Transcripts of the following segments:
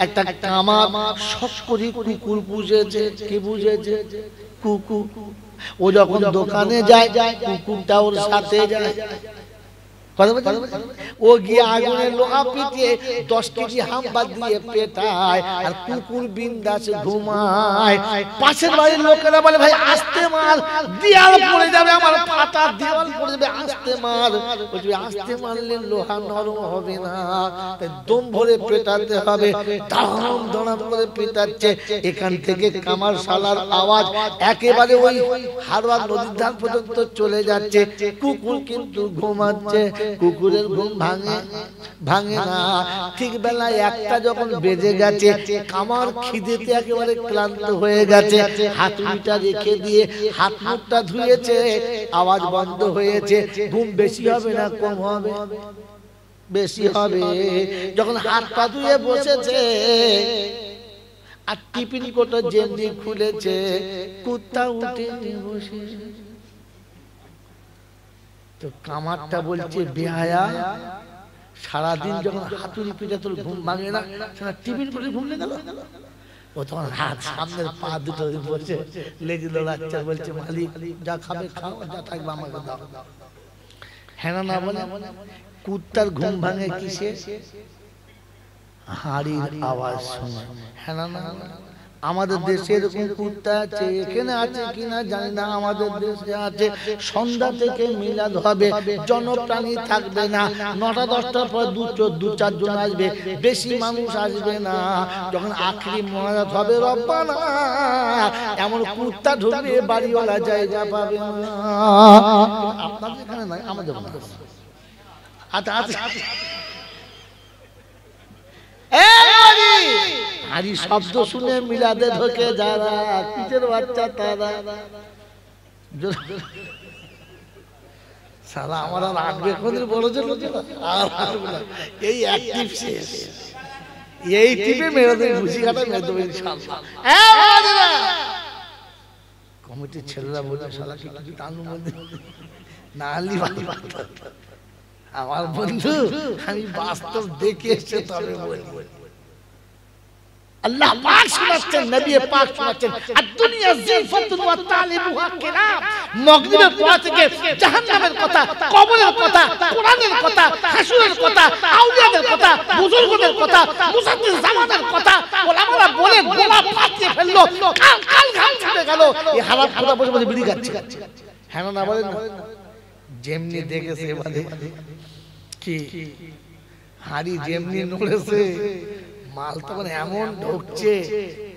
একটা কামার শখ করে কুকুর পুষেছে। কি বুঝেছে? কুকুর। ও যখন দোকানে যায় কুকুরটা ওর সাথে যায়। ও গিয়ে আগুনের লোহা পিটিয়ে 10 কেজি হাম্বা দিয়ে পেটায়, আর কুকুর বিন্দাসে ঘুমায়। পাশের বাড়ির লোকেরা বলে, ভাই আস্তে মার, দেয়াল পড়ে যাবে, আমার ফাটা দেওয়াল পড়ে যাবে, আস্তে মার। বলছে আস্তে মারলে লোহা নরম হবে না, তাই দম ভরে পেটাতে হবে। দাম দড়াম করে পেটাচ্ছে। এখান থেকে কামার শালার আওয়াজ একেবারে ওই হারওয়ার নদীর ধার পর্যন্ত চলে যাচ্ছে। কুকুর কিন্তু ঘুমাচ্ছে। কুকুরের ঘুম ভাঙে না। ঠিক বেলায় 1টা যখন বেজে গেছে, কামার খিদেতে একেবারে ক্লান্ত হয়ে গেছে। হাতুড়িটা রেখে দিয়ে হাত মুখটা ধুয়েছে, আওয়াজ বন্ধ হয়েছে। ঘুম বেশি হবে না কম হবে? বেশি হবে। যখন হাত পা ধুয়ে বসেছে আর টিফিন কোটা যেমনি খুলেছে, কুত্তা উঠে বসে। তো কামারটা বলছে, বেহায়া, সারাদিন যখন হাতুড়ি পিঠে তোর ঘুম ভাঙে না, সেটা টিফিন করে ঘুমলে গেল। ও তখন হাত সামনের পা দুটো বসে লেগে দৌড়াচ্ছে, বলছে মালিক যা খাবে খাও, যা থাকবে আমাকে দাও। হ্যাঁ না বলে? কুত্তার ঘুম ভাঙে কিসে? হাড়ির আওয়াজ শুনে। হ্যাঁ না? আমাদের দেশে এরকম কুত্তা আছে, এখানে আছে কিনা জানি না, আমাদের দেশে আছে। সন্ধ্যা থেকে মিলাদ হবে, জনপ্রাণী থাকবে না। 9টা 10টার পর 2-4 জন আসবে, বেশি মানুষ আসবে না। যখন আখরি মোনাজাত হবে, রব্বানা, এমন কুত্তা ঢুকবে বাড়িওয়ালা জায়গা পাবে না। আপনাদের এখানে নাই, আমাদের আচ্ছা আচ্ছা। হাড়ি শব্দ শুনে মিলাদে ঢোকে যারা, কিসের বাচ্চা তারা। সারা আমার আর আটবে কোনদিন বড় ছিল, এই অ্যাক্টিভ শেষ, এই টিপে মেরে দেবে, খুশি কাটা মেরে দেবে ইনশাআল্লাহ। কমিটির ছেলেরা বলে, শালা কি কিছু টানু মধ্যে না আনলি ভালো। আমার বন্ধু, আমি বাস্তব দেখে এসে তবে বলবো। আল্লাহ পাক শোনাচ্ছেন, নবী পাক শোনাচ্ছেন, দুনিয়া জিলফাতুন ওয়া তালিবুহা কিরাম। মাগরিবের পর থেকে জাহান্নামের কথা, কবরের কথা, কোরআনের কথা, হাসরের কথা, আউলিয়াদের কথা, বুজুর্গদের কথা, মুসাদ্দিদ জামানের কথা ওলামারা বলে গোলা ফাটিয়ে ফেললো। কাল ঘাম ছুটে গেল। এই হারাম কথা বসে বসে বিড়ি খাচ্ছে। হ্যাঁ না বলেন না? যেমনি দেখেছে মানে কি হাড়ি যেমনি নড়েছে, মাল তখন এমন ঢুকছে,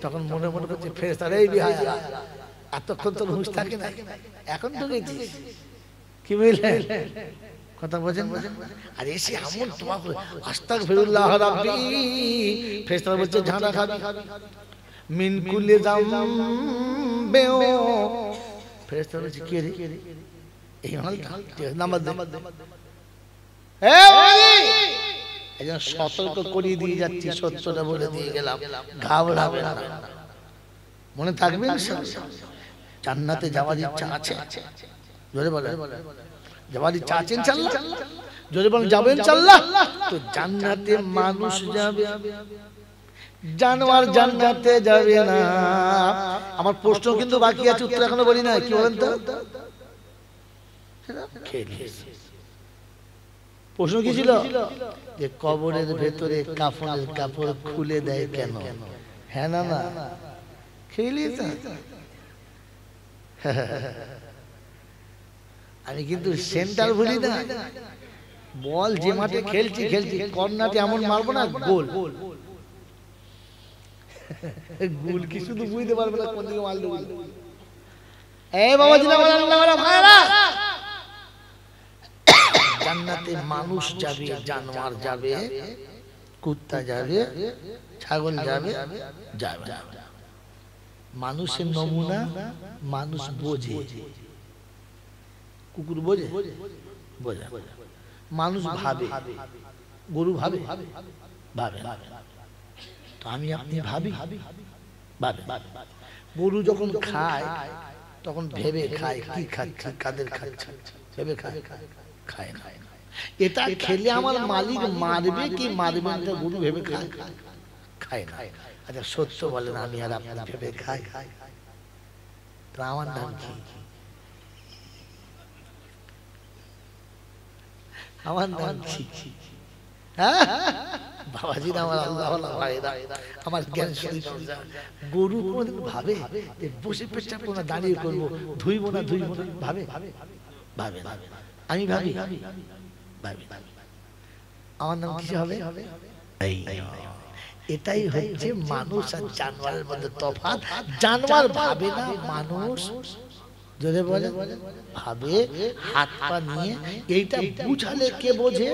তখন মনে মনে করছে ফেরেশতারা, এই বিহায়া, এতক্ষণ তোর হুঁশ থাকে না, এখন ঢুকেছিস। কি বুঝলেন কথা বলেন? আর এসে এমন তোমাকে আস্তাগফিরুল্লাহ রাব্বি, ফেরেশতারা বলছে ঝাঁটা খাবি, মিন কুল্লি যামবে। ফেরেশতারা বলছে কে রে? এই মালটা নামাজ দে। সতর্ক করিয়ে দিয়ে যাচ্ছি, সত্যটা বলে দিয়ে গেলাম, ঘাবড়াবে না। মনে থাকবে জান্নাতে যাওয়ার ইচ্ছা আছে? জোরে বলেন, যাওয়ার ইচ্ছা আছে ইনশাআল্লাহ? জোরে বলেন, যাবেন ইনশাআল্লাহ? তো জান্নাতে মানুষ যাবে, জানোয়ার জান্নাতে যাবে না। আমার প্রশ্ন কিন্তু বাকি আছে, উত্তর এখনো বলি না। কি বলেন তো? প্রশ্ন কি ছিল? যে কবরের ভেতরে কাফনের কাপড় খুলে দেয় কেন? হ্যাঁ না না? খেলি আমি কিন্তু সেন্টার ভুলি না। বল যে মাঠে খেলছি কর্নারটি এমন মারবো না, গোল। গোল কি শুধু বুঝতে পারবে না কোন দিকে মারলে। এই বাবাজি না, ভাইরা, জান্নাতে মানুষ যাবে, জানোয়ার যাবে, কুত্তা যাবে, ছাগল যাবে। মানুষের নমুনা মানুষ বোঝে, কুকুর বোঝে, বোঝে। মানুষ ভাবে, গরু ভাবে, তো আমি আপনি ভাবি, গরু যখন খায় তখন ভেবে খায়, কি খাচ্ছে, কাদের খাচ্ছে, ভেবে খায়, খায় না। এটা খেলে আমার মালিক মারবে কি মারবে না, গরু ভেবে খায়। খায় না। আচ্ছা সত্য বলেন, আমি আর আপনি ভেবে খাই? তো আমার নাম কি? আমার নাম কি? হ্যাঁ বাবাজি, আমার আল্লাহ ভাইরা, আমার জ্ঞান শরীর গরু কোনদিন ভাবে বসে পেশাব করবো না, দাঁড়িয়ে করবো, ধুইবো না ভাবে? ভাবে না। আমি ভাবি? ভাবি। আমার নাম কি হবে? এটাই হচ্ছে মানুষ আর জানোয়ারের মধ্যে তফাৎ। জানোয়ার ভাবে না, মানুষ যদি বলে ভাবে, হাত পা নিয়ে। এইটা বুঝালে কে বোঝে?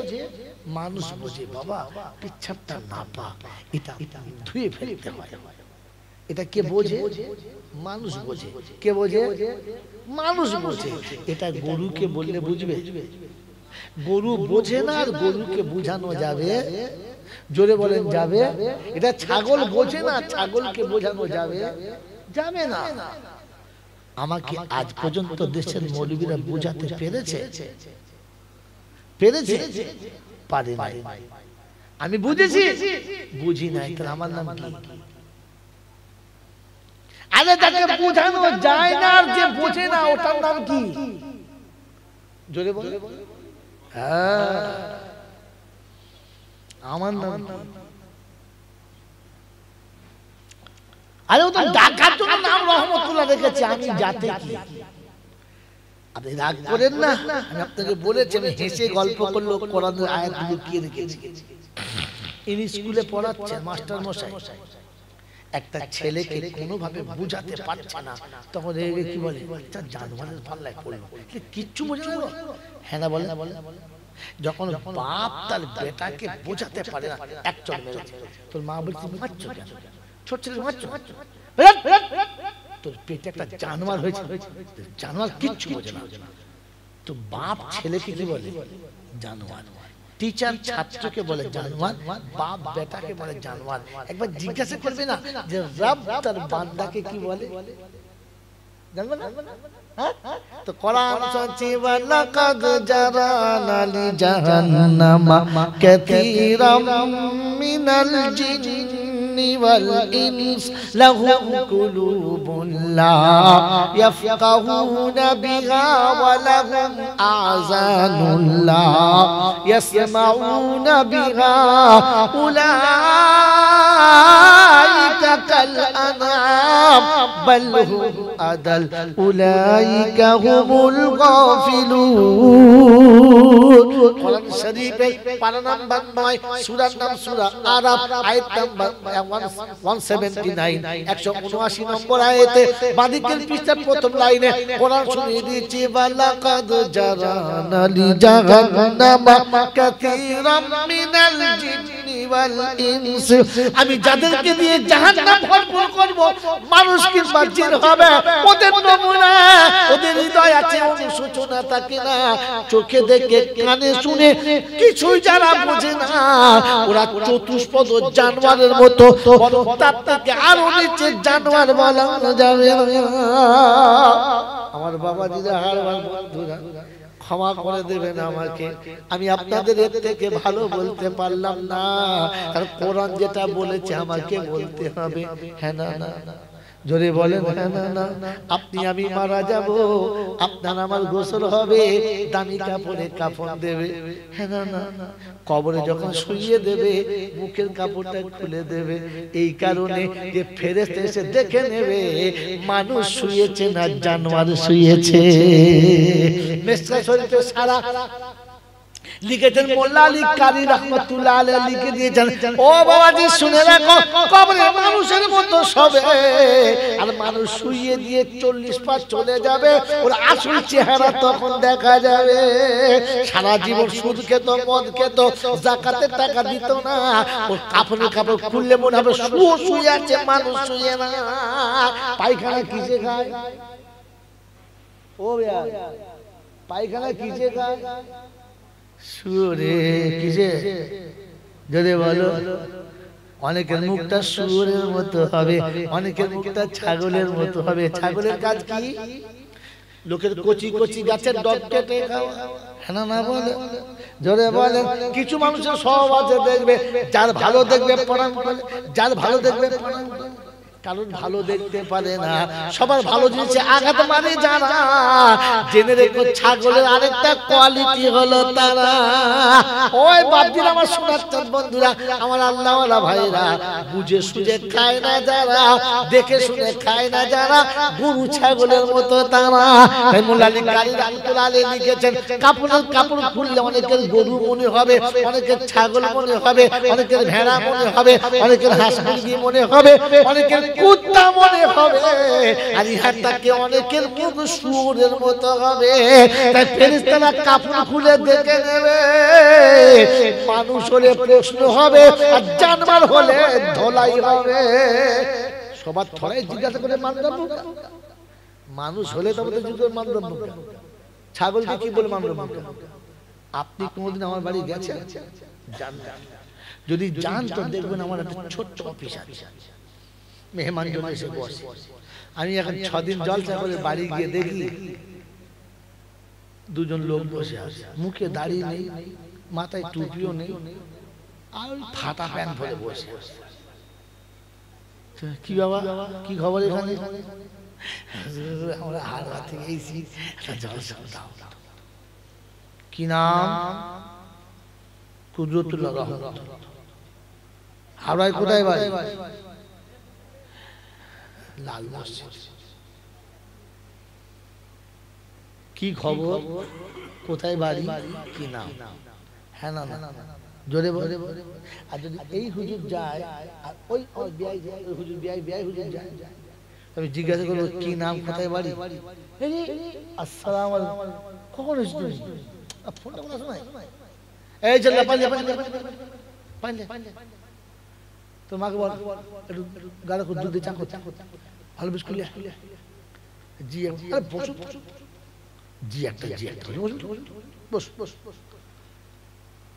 মানুষ বোঝে। বাবা পেচ্ছাপটা না পা, এটা ধুয়ে ফেলতে হয়। এটা কে বোঝে? মানুষ বোঝে। কে বোঝে? মানুষ বোঝে। এটা গরুকে বললে বুঝবে? গরু বোঝে না, আর গরুকে বুঝানো যাবে? জোরে বলেন যাবে? এটা ছাগল বোঝে না, ছাগলকে বোঝানো যাবে? যাবে না। আমাকে আজ পর্যন্ত দেশের মৌলবীরা বোঝাতে পেরেছে? পেরেছে? পারে নাই। আমি বুঝেছি? বুঝি নাই। তাহলে আমার নাম কি? আরে যাকে বোঝানো যায় না, আর যে বোঝে না, ওটার নাম কি? জোরে বল। হ্যাঁ, আমার নাম কি? আরে ও তো ডাকার জন্য নাম রহমতুল্লাহ রেখেছে। আমি যাতে কি? আপনি রাগ করেন না, আমি আপনাকে বলেছি, আমি হেসে গল্প করলো কোরআনের আয়াতগুলো কি রেখেছি। ইনি স্কুলে পড়াচ্ছেন মাস্টার মশাই, একটা ছেলেকে কোনোভাবে বুঝাতে পারছে না, তখন কি বলে? জানোয়ারের পাল্লায় পড়লো, কিচ্ছু বোঝে না। হ্যাঁ না বলে? যখন বাপ তার বেটাকে বোঝাতে পারে না, এক চড় মেরেছে। তোর মা বলছে মারছো কেন? ছোট ছেলে মারছো? তোর পেটে একটা জানোয়ার হয়েছে। জানোয়ার কিচ্ছু বোঝে না। তো বাপ ছেলেকে কি বলে? জানোয়ার। টিচার ছাত্রকে বলে জানোয়ার, বাপ বেটাকে বলে জানোয়ার। একবার জিজ্ঞাসা করবে না যে রব তার বান্দাকে কি বলে? জানবে না? তো কোরআন সচি ওয়ালাকাদ জারানা লি জাহান্নামা কাসীরাম মিনাল জিন্নি ওয়াল ইনস লাহুম কুলুবুন লা ইয়াফকাহুনা বিহা ওয়া লাহুম আযানুন লা ইয়াসমাউনা বিহা উলাইকা কাল আনআম বাল হুম আদাল উলাইকা হুমুল গাফিলুন। কোরআন শরীফের পারা নাম্বার 9, সূরার নাম সূরা আরাফ, আয়াত নাম্বার 179, 179 নম্বর আয়াতে বাদিকের পৃষ্ঠার প্রথম লাইনে কোরআন শুনিয়ে দিয়েছে ওয়ালাকাদ জারানা লি জাহান্নামা কাসীরাম মিনাল জিন্নি ওয়াল ইনস। আমি যাদেরকে দিয়ে জাহান্নাম ভরপুর করব, মানুষ কিংবা জিন হবে, ওদের নমুনা, ওদের হৃদয় আছে, অনুশোচনা থাকে না, চোখে দেখে কানে শুনে কিছুই যারা বোঝে না, ওরা চতুষ্পদ জানোয়ারের মতো, তার থেকে আরো নিচে জানোয়ার বলা যাবে না। আমার বাবাজিরা, হারবার বন্ধুরা, ক্ষমা করে দেবেন আমাকে, আমি আপনাদের এর থেকে ভালো বলতে পারলাম না, কারণ কোরআন যেটা বলেছে আমাকে বলতে হবে। হ্যাঁ না? না জোরে বলেন হ্যাঁ না? আপনি আমি মারা যাব, আপনার আমার গোসল হবে, দামি কাপড়ে কাফন দেবে। হ্যাঁ না? কবরে যখন শুইয়ে দেবে, মুখের কাপড়টা খুলে দেবে, এই কারণে যে ফেরেশতা এসে দেখে নেবে মানুষ শুয়েছে না জানোয়ার শুয়েছে। মেসরা শরীফে সারা লিখেছেন মোল্লা আলী কারি রহমাতুল্লাহ আলাইহি, লিখে দিয়েছেন ও বাবাজি শুনে রাখো, কবরে মানুষের মতো শোবে, আর মানুষ শুইয়ে দিয়ে 40 পার চলে যাবে, ওর আসল চেহারা তখন দেখা যাবে। সারা জীবন সুদ খেত, মদ খেত, যাকাতের টাকা দিত না, ওর কাপড়ের কাপড় খুললে মনে হবে শুয়ে আছে, মানুষ শুয়ে না। পায়খানা কিসে খায়? ও ভাই, পায়খানা কিসে খায়? শুয়োরে কিসে? যদি বলো, অনেকের মুখটা শুয়োরের মতো হবে, অনেকের মুখটা ছাগলের মতো হবে। ছাগলের কাজ কি? লোকের কচি কচি গাছের ডগ কেটে খাওয়া, হ্যাঁ না বলে জোরে বলেন। কিছু মানুষের স্বভাব আছে, দেখবে যার ভালো দেখবে প্রণাম করে, যার ভালো দেখবে প্রণাম করে, কারণ ভালো দেখতে পারে না, সবার ভালো জিনিসে আঘাত মানে যারা। জেনে রেখো ছাগলের আরেকটা কোয়ালিটি হলো তারা, ওই বাপজিরা আমার শোনাচ্ছেন বন্ধুরা, আমার আল্লাহওয়ালা ভাইরা, বুঝে সুঝে খায় না যারা, দেখে শুনে খায় না যারা, গরু ছাগলের মতো তারা। তাই মোল্লা আলী কারি রাহমাতুল্লাহ আলাইহি লিখেছেন, কাপড় খুললে অনেকের গরু মনে হবে, অনেকের ছাগল মনে হবে, অনেকের ভেড়া মনে হবে, অনেকের হাঁস মুরগি মনে হবে, অনেকের কুত্তা মনে হবে, আর ইহাটাকে অনেকের মুখ শুয়োরের মতো হবে। তাই ফেরেশতারা কাপড় খুলে দেখে নেবে, মানুষ হলে প্রশ্ন হবে আর জানোয়ার হলে ধলাই হবে। সবার ধলাই জিজ্ঞাসা করে মানদণ্ড, মানুষ হলে তবে তো জিজ্ঞাসা মানদণ্ড, ছাগলকে কি বলে মানদণ্ড? আপনি কোনদিন আমার বাড়ি গেছেন? যদি যান তো দেখবেন আমার একটা ছোট্ট অফিস আছে, মেহমান জন এসে বসে। আমি এখন 6 দিন জলসা করে বাড়ি গিয়ে দেখি দুজন লোক বসে আছে, মুখে দাড়ি নেই, মাথায় টুপিও নেই, আর ফাটা প্যান্ট পরে বসে আছে। কি বাবা, কি খবর এখানে? আমরা হাওড়া থেকে এসেছি, জলসা দাও। কি নাম? কুদরতুল্লাহ রহমত। হাওড়ায় কোথায় বাড়ি? লাল মসজিদ। কি খবর? কোথায় বাড়ি? কি নাম? হ্যাঁ না জোরে বলে। আর যদি এই হুজুর যায় আর ওই বিআই যায়, ওই হুজুর বিআই হুজুর যায়, আমি জিজ্ঞাসা করবো কি নাম, কোথায় বাড়ি? আসসালামু আলাইকুম, কখন এসেছো? ফোনটা বলা শোনায়, এই চল পাইলে তোমাকে বল একটু গাড়ি করে দুধ দিয়ে চা করতে, ভালো বিস্কুট জি, আরে বসো জি, একটা বস বস,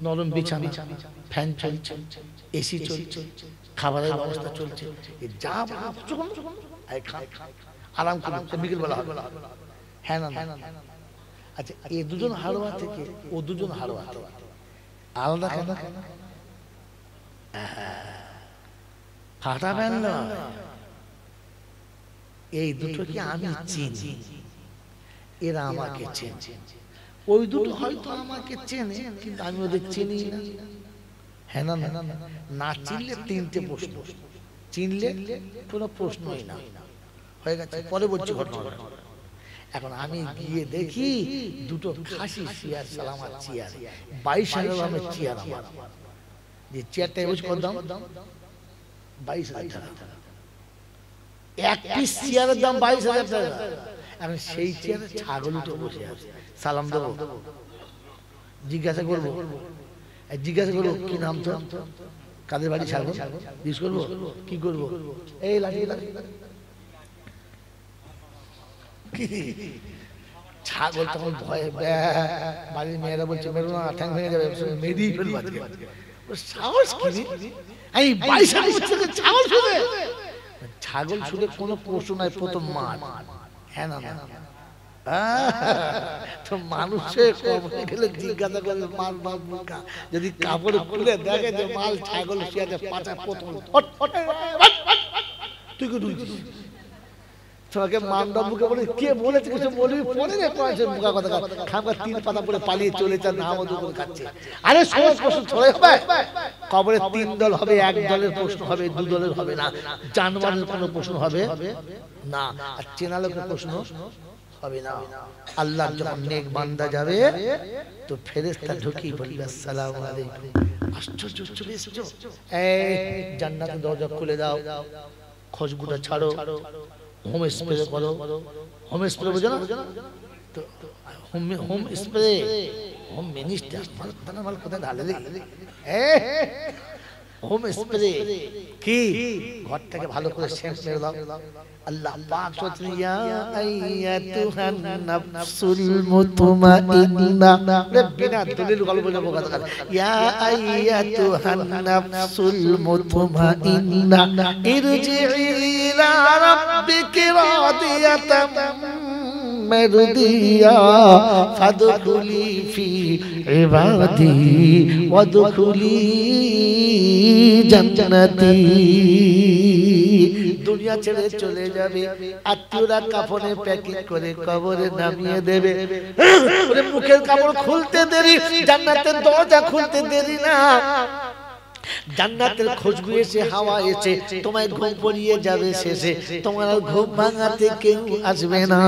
নরম বিছানা, ফ্যান চলছে, এসি চলছে, খাবারের ব্যবস্থা চলছে, যা আরাম করে বিকেল বেলা হবে। হ্যাঁ না, আচ্ছা এই দুজন হাড়োয়া থেকে ও দুজন হাড়োয়া আলাদা কেন? ফাটা প্যান না, এই দুটো কি আমি চিনি, এরা আমাকে চেনে। ওই দুটো হয়তো আমাকে চেনে কিন্তু আমি ওদের চিনি না। হ্যাঁ না, না চিনলে 3টে প্রশ্ন, চিনলে কোনো প্রশ্নই না, হয়ে গেছে। পরে বলছি ঘটনা। এখন আমি গিয়ে দেখি দুটো খাসি চেয়ার, সালামার চেয়ার, 22,000 দামের চেয়ার। আমার যে চেয়ারটা ইউজ করতাম 22,000 টাকা, এক পিস চেয়ারের দাম 22,000 টাকা। এখন সেই চেয়ারে ছাগল উঠে বসে আছে, সালাম দেবো, জিজ্ঞাসা করবো কি নাম তো, কাদের বাড়ি ছাগল, জিজ্ঞেস করবো কি করবো, এই লাঠি ছাগল তখন ভয়ে বাড়ির মেয়েরা বলছে মেরো না, ঠ্যাং ভেঙে যাবে, মেরেই ফেলবো আজকে। সাহস কি? ছাগল শুধু কোনো পশু নয়, প্রথম মাছ। হ্যাঁ না, তো মানুষের কবরে গেলে জিজ্ঞাসা করে মাল মুখা, যদি কাপড় খুলে দেখে যে মাল ছাগল শিয়াতে পাচা প্রথম, তুই কি ঢুকছিস? তোমাকে মানদাবুকে বলে কে বলেছে কিছু বলবি, পরে রে পড়াছে মুখা কথা, খামকা 3 পাতা পরে পালিয়ে চলে যান, নামও দুপুর খাচ্ছে। আরে সহজ প্রশ্ন ছড়ে হবে, কবরে 3 দল হবে, 1 দলের প্রশ্ন হবে, 2 দলের হবে না, জানোয়ারের কোনো প্রশ্ন হবে না, আর চেনা লোকের প্রশ্ন হবে না। আল্লাহ যখন নেক বান্দা যাবে তো ফেরেশতা ঢুকিয়ে বলবে আসসালামু আলাইকুম, আশ্চর্য চলে এসেছো, এই জান্নাতের দরজা খুলে দাও, খুশবুটা ছাড়ো, হোম স্প্রে করো। হোম স্প্রে বোঝো না তো, হোম স্প্রে, হোম মিনিস্টার মাল কোথায় ঢালে রে, হোম স্প্রে কি ঘর থেকে ভালো করে সেন্ট মেরে দাও। আল্লাহ পাক বলছেন ইয়া আইয়াতুহান নাফসুল মুতমাইন্না, বিনা দলিল গল্প বলে কথা, ইয়া আইয়াতুহান নাফসুল মুতমাইন্না ইরজিই ইলা রাব্বিকি রাদিয়াতাম মারদিয়া ফাদখুলি ফি ইবাদি ওয়াদখুলি জান্নাতি। দুনিয়া ছেড়ে চলে যাবে, আত্মীয়রা কাফনে প্যাকিং করে কবরে নামিয়ে দেবে। ওরে মুখের কাপড় খুলতে দেরি, জান্নাতের দরজা খুলতে দেরি না। জান্নাতের খুশবু এসে, হাওয়া এসে তোমায় ঘুম পড়িয়ে যাবে শেষে, তোমার ঘুম ভাঙাতে কেউ আসবে না।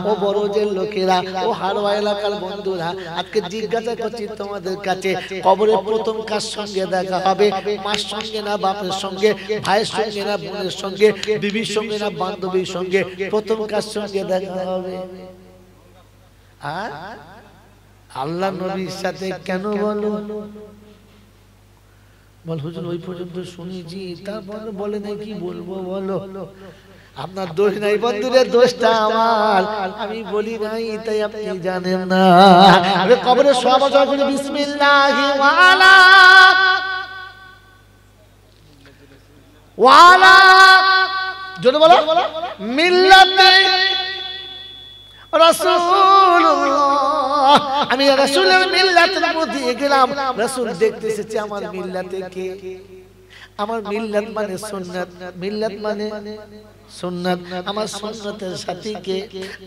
ও বড়জের লোকেরা, ও হারোয়া এলাকার বন্ধুরা, আজকে জিজ্ঞাসা করছি তোমাদের কাছে, কবরে প্রথম কার সঙ্গে দেখা হবে? মার সঙ্গে না বাপের সঙ্গে, ভাইয়ের সঙ্গে না বোনের সঙ্গে, বিবির সঙ্গে না বান্ধবীর সঙ্গে? প্রথম কার সঙ্গে দেখা হবে? আর আল্লাহ নবীর সাথে কেন বলো? বল হুজুর ওই পর্যন্ত শুনেছি, তারপর বলে নাই কি বলবো বলো? আপনার দোষ নাই বন্ধুরে, দোষটা আমার, আমি বলি নাই তাই আপনি জানেন না। আরে কবরে সব বলে বিসমিল্লাহি ওয়ালা ওয়ালা, জোরে বলো, মিল্লাতে রাসূলুল্লাহ। আমি রাসূলের মিল্লাতের মধ্যে গেলাম, রাসূল দেখতে এসেছে আমার মিল্লাতে কে? আমার মিল্লাত মানে সুন্নাত, মিল্লাত মানে সুন্নাত, আমার সুন্নতের সাথী কে?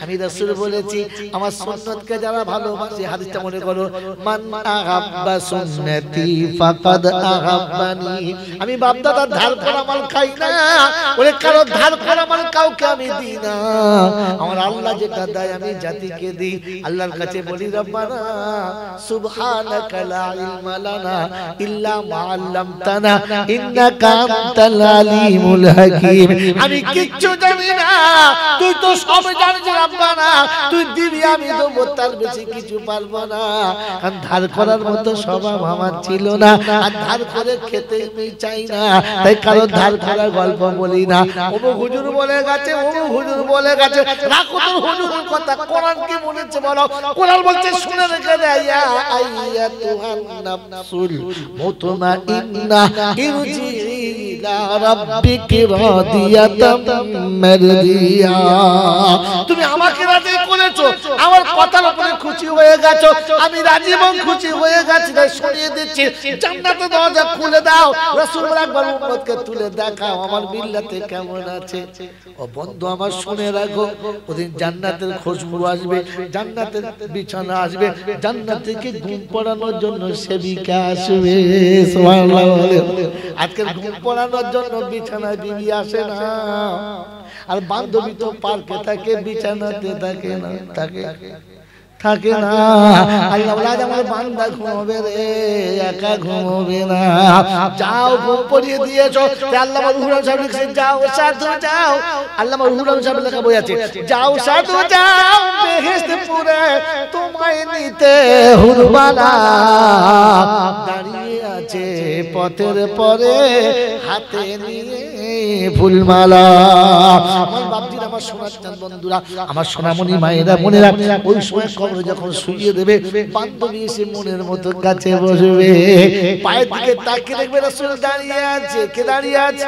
আমি রাসূল বলেছি আমার সুন্নতকে যারা ভালোবাসে, হাদিসটা মনে করো, মান আহাব্বা সুন্নতি ফাকাদ আহাব্বানি। আমি বাপ দাদার ধার করা মাল খাই না, ওরে কারো ধার করা মাল কাউকে আমি দিই না। আমার আল্লাহ যেটা দেয় আমি জাতিকে দিই। আল্লাহর কাছে বলি রব্বানা সুবহানাকা লা ইলমা লানা ইল্লা মা আল্লামতানা ইন্নাকা আনতাল আলিমুল হাকীম। আমি কিচ্ছু জানি না, তুই তো সব জানিস রব্বানা, তুই দিবি আমি দেবো, তার বেশি কিছু পারবো না। আর ধার করার মতো স্বভাব আমার ছিল না, আর ধার করে খেতে আমি চাই না, তাই কারো ধার করার গল্প বলি না। অমুক হুজুর বলে গেছে, অমুক হুজুর বলে গেছে, রাখো তোর হুজুরের কথা। কোরআন কি বলেছে বলো? কোরআন বলছে শুনে রেখে দে, ইয়া আইয়াতুহান নাফসুল মুতমাইন্নাহ ইরজিই ইলা রাব্বিকি রাদিয়াতাম মারদিয়া। তুমি আমাকে রাজি করেছো, আমার কথার উপরে খুশি হয়ে গেছো, আমি রাজি এবং খুশি হয়ে গেছি, তাই শুনিয়ে দিচ্ছি জান্নাতের দরজা খুলে দাও। রাসূল একবার উম্মতকে তুলে দেখাও আমার মিল্লাতে কেমন আছে। ও বন্ধু আমার শুনে রাখো, ওদিন জান্নাতের খুশবু আসবে, জান্নাতের বিছানা আসবে, জান্নাত থেকে ঘুম পড়ানোর জন্য সেবিকা আসবে। সুবহানাল্লাহ বলে। আজকে ঘুম পড়ানোর জন্য বিছানায় বিবি আসে না, আর বান্ধবী তো পার্কে থাকে, বিছানাতে থাকে না, থাকে না। আল্লাহ বলে আজ আমার বান্দা ঘুমাবে রে, একা ঘুমাবে না। যাও ঘুম পড়িয়ে দিয়েছো, আল্লাহ রুহুল সাহেব লিখছে যাও সাধু যাও। আল্লাহ রুহুল সাহেব লেখা বই আছে, যাও সাধু যাও বেহেশতপুরে তোমায় নিতে হুরবালা দাঁড়িয়ে আছে পথের পরে হাতে নিয়ে ফুলমালা। আমার বাপজির, আমার সোনার চাঁদ বন্ধুরা, আমার সোনামণি মায়েরা, মনেরা, ওই সময় কবরে যখন শুইয়ে দেবে, বান্ধবী এসে মনের মতো কাছে বসবে, পায়ের দিকে তাকিয়ে দেখবে রাসূল দাঁড়িয়ে আছে। কে দাঁড়িয়ে আছে?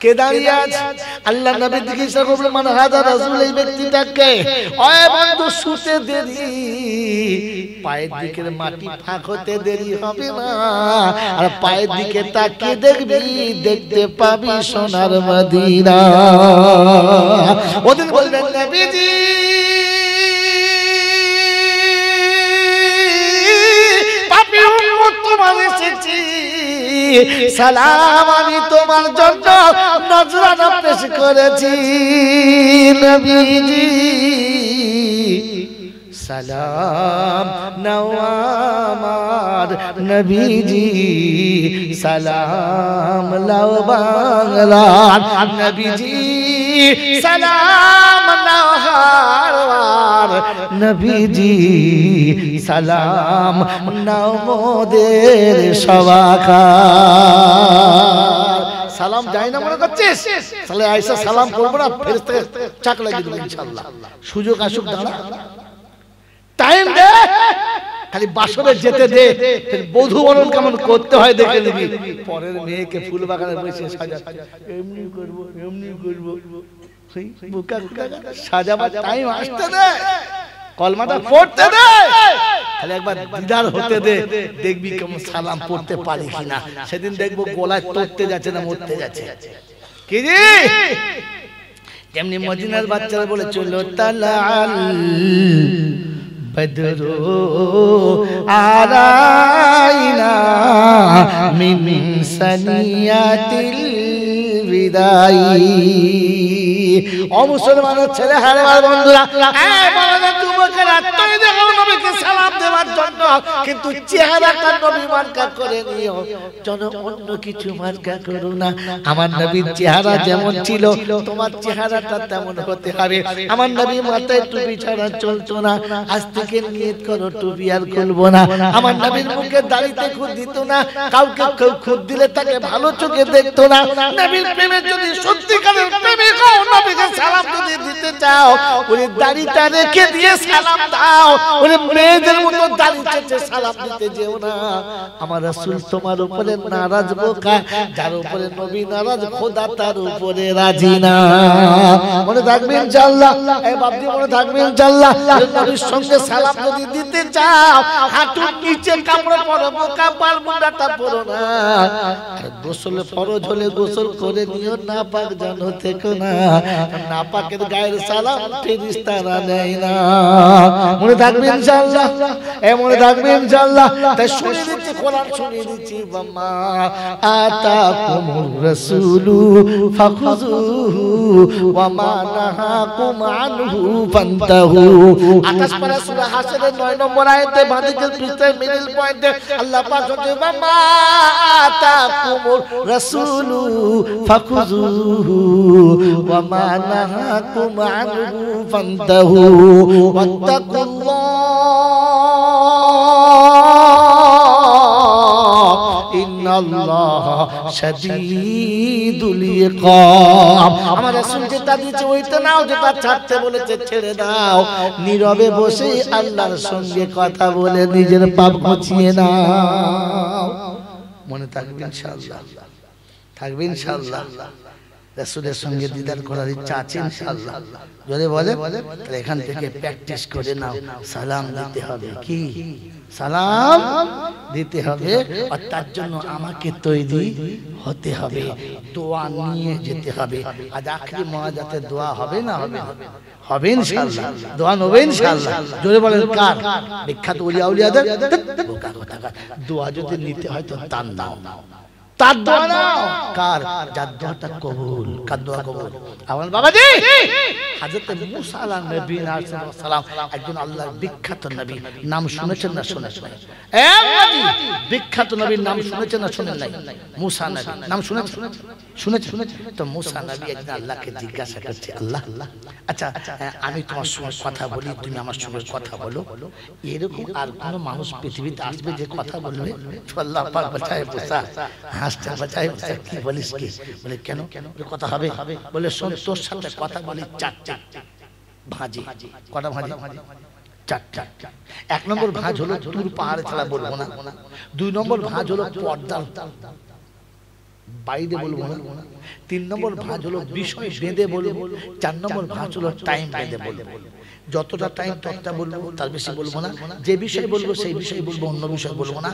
কে দাঁড়িয়ে আছে? আল্লাহ নবীর দিকে ইশারা করবে, মান হাযা রাসূল, এই ব্যক্তিটাকে। ওই বন্ধু শুতে দেরি, পায়ের দিকে মাটি ফাঁক হতে দেরি হবে না, আর পায়ের দিকে তাকিয়ে দেখবি, দেখতে পাবি সোনার মদিনা। ওদিন বলবেন নবীজি পাপী উম্মত তোমার এসেছি, সালাম আমি তোমার জন্য নজরানা পেশ করেছি। নবীজি সালাম নাও আমার নবীজি, সালাম লাও বাংলার নবীজি, সালাম নাও হারওয়ার নবীজি, সালাম নাও মোদের সবাকার। সালাম যাই না মনে করছিস? তাহলে আয়েশা সালাম করবো না, ফেরেশতা চাক লাগিয়ে দেবো ইনশাআল্লাহ। সুযোগ আসুক, দাঁড়া, টাইম দে। খালি বাসরে যেতে দে, বধূ বরণ কেমন করতে হয় দেখে নিবি। পরের মেয়েকে ফুল বাগানে বসে সাজাচ্ছে, এমনি করবো এমনি করবো, সাজাবার টাইম আসতে দে, কলমাটা পড়তে দে, খালি একবার দিদার হতে দে, দেখবি কেমন সালাম পড়তে পারি কিনা। সেদিন দেখবো গলায় তরতে যাচ্ছে না মরতে যাচ্ছে। কি জি যেমনি মদিনার বাচ্চারা বলে চলো তালাল বদরু আলাইনা মিন সানিয়াতিল বিদাই। ও মুসলমানের ছেলে হারে বন্ধুরা, এই বড়দের যুবকেরা তুই দেখো নবীকে সালাম দেওয়ার জন্য, কিন্তু চেহারাটা নবী মার্কা করে নিও, যেন অন্য কিছু মার্কা করো না। আমার নবীর চেহারা যেমন ছিল তোমার চেহারাটা তেমন হতে হবে। আমার নবী মাথায় টুপি ছাড়া চলতো না, আজ থেকে নিয়ত করো টুপি আর খুলবো না। আমার নবীর মুখে দাড়িতে খুদ দিত না, কাউকে খুদ দিলে তাকে ভালো চোখে দেখতো না। নবীর প্রেমে যদি সত্যিকারের প্রেমিক হও, নবীকে সালাম যদি দিতে চাও, ওই দাড়িটা রেখে দিয়ে সালাম দাও, ওই মেয়েদের মতো দাড়ি চেঁচে সালাম দিতে যেও না। আমার রাসূল তোমার উপরে নারাজ বোকা, যার উপরে নবী নারাজ খোদা তার উপরে রাজি না। মনে থাকবে ইনশাআল্লাহ, এই বাপজি মনে থাকবে ইনশাআল্লাহ। নবীর সঙ্গে সালাম যদি দিতে চাও, হাঁটুর নিচে কাপড় পরো, বোকা পার মুন্ডাটা পরো না। গোসল ফরজ হলে গোসল করে নিও, না পাক জানো থেকো না, না পাকের গায়ের সালাম ফেরেশতারা নেয় না। মনে থাকবে ইনশাআল্লাহ, মনে থাকবে ইনশাআল্লাহ। তাই শুনিয়ে দিচ্ছি, কোরআন শুনিয়ে দিচ্ছি, বাম্মা আতাকুমুর রাসূলু ফাখুযুহু ওয়া মা নাহাকুম আনহু ফান্তাহু। আকাশ পারা সূরা হাসরের 9 নম্বর আয়াতে বাদিকের পৃষ্ঠায় মিডল পয়েন্টে আল্লাহ পাক বলেন, বাম্মা আতাকুমুর রাসূলু ফাখুযুহু ওয়া মা নাহাকুম আনহু ফান্তাহু ওয়াত্তাকুল্লাহ ইন্নাল্লাহা শাদীদুল ইকাব। আমার রাসূল যেটা দিয়েছে ওইটা নাও, যেটা ছাড়তে বলেছে ছেড়ে দাও। নীরবে বসে আল্লাহর সঙ্গে কথা বলে নিজের পাপ মুছিয়ে নাও। মনে থাকবে ইনশাআল্লাহ, থাকবে ইনশাআল্লাহ। রাসূলের সঙ্গে দিদার করার ইচ্ছা আছে ইনশাআল্লাহ। যদি বলে তাহলে এখান থেকে প্র্যাকটিস করে নাও। সালাম দিতে হবে, কি সালাম দিতে হবে, আর তার জন্য আমাকে তৈরি হতে হবে, দোয়া নিয়ে যেতে হবে। আজ আখরি মুনাজাতে দোয়া হবে না হবে? হবে ইনশাআল্লাহ, দোয়া হবে ইনশাআল্লাহ। জোরে বলেন কার? বিখ্যাত ওলিয়া আউলিয়াদের বোকা কথা। দোয়া যদি নিতে হয় তো তার নাও, তার দোয়া নাও। কার? যার দোয়াটা কবুল। কার দোয়া কবুল? আমার বাবাজি হযরত মুসা আলাইহিস সালাম একজন আল্লাহর বিখ্যাত নবী। নাম শুনেছেন না শুনেছেন? বিখ্যাত নবীর নাম শুনেছেন না শুনেন নাই? মুসা নবী নাম শুনেছেন? শুনেছেন? তো মুসা নবী একদিন আল্লাহকে জিজ্ঞাসা করছে, আল্লাহ আচ্ছা আমি তোমার সঙ্গে কথা বলি, তুমি আমার সঙ্গে কথা বলো, এরকম আর কোন মানুষ পৃথিবীতে আসবে যে কথা বলবে? আল্লাহ পাক বাঁচায় মুসা, হাসতে বাঁচায় মুসা, কি বলিস কি? বলে কেন কথা হবে? বলে শোন, তোর সাথে কথা বলি চারটা ভাঁজি। কটা ভাঁজি? চারটা। এক নম্বর ভাঁজ হলো তুর পাহাড়ে ছাড়া বলবো না। দুই নম্বর ভাঁজ হলো পর্দার বাইরে বলবো না। তিন নম্বর ভাঁজ হলো বিষয় বেঁধে বলবো। চার নম্বর ভাঁজ হলো টাইম বেঁধে বলবো। যতটা টাইম ততটা বলবো, তার বেশি বলবো না। যে বিষয় বলবো সেই বিষয় বলবো, অন্য বিষয় বলবো না।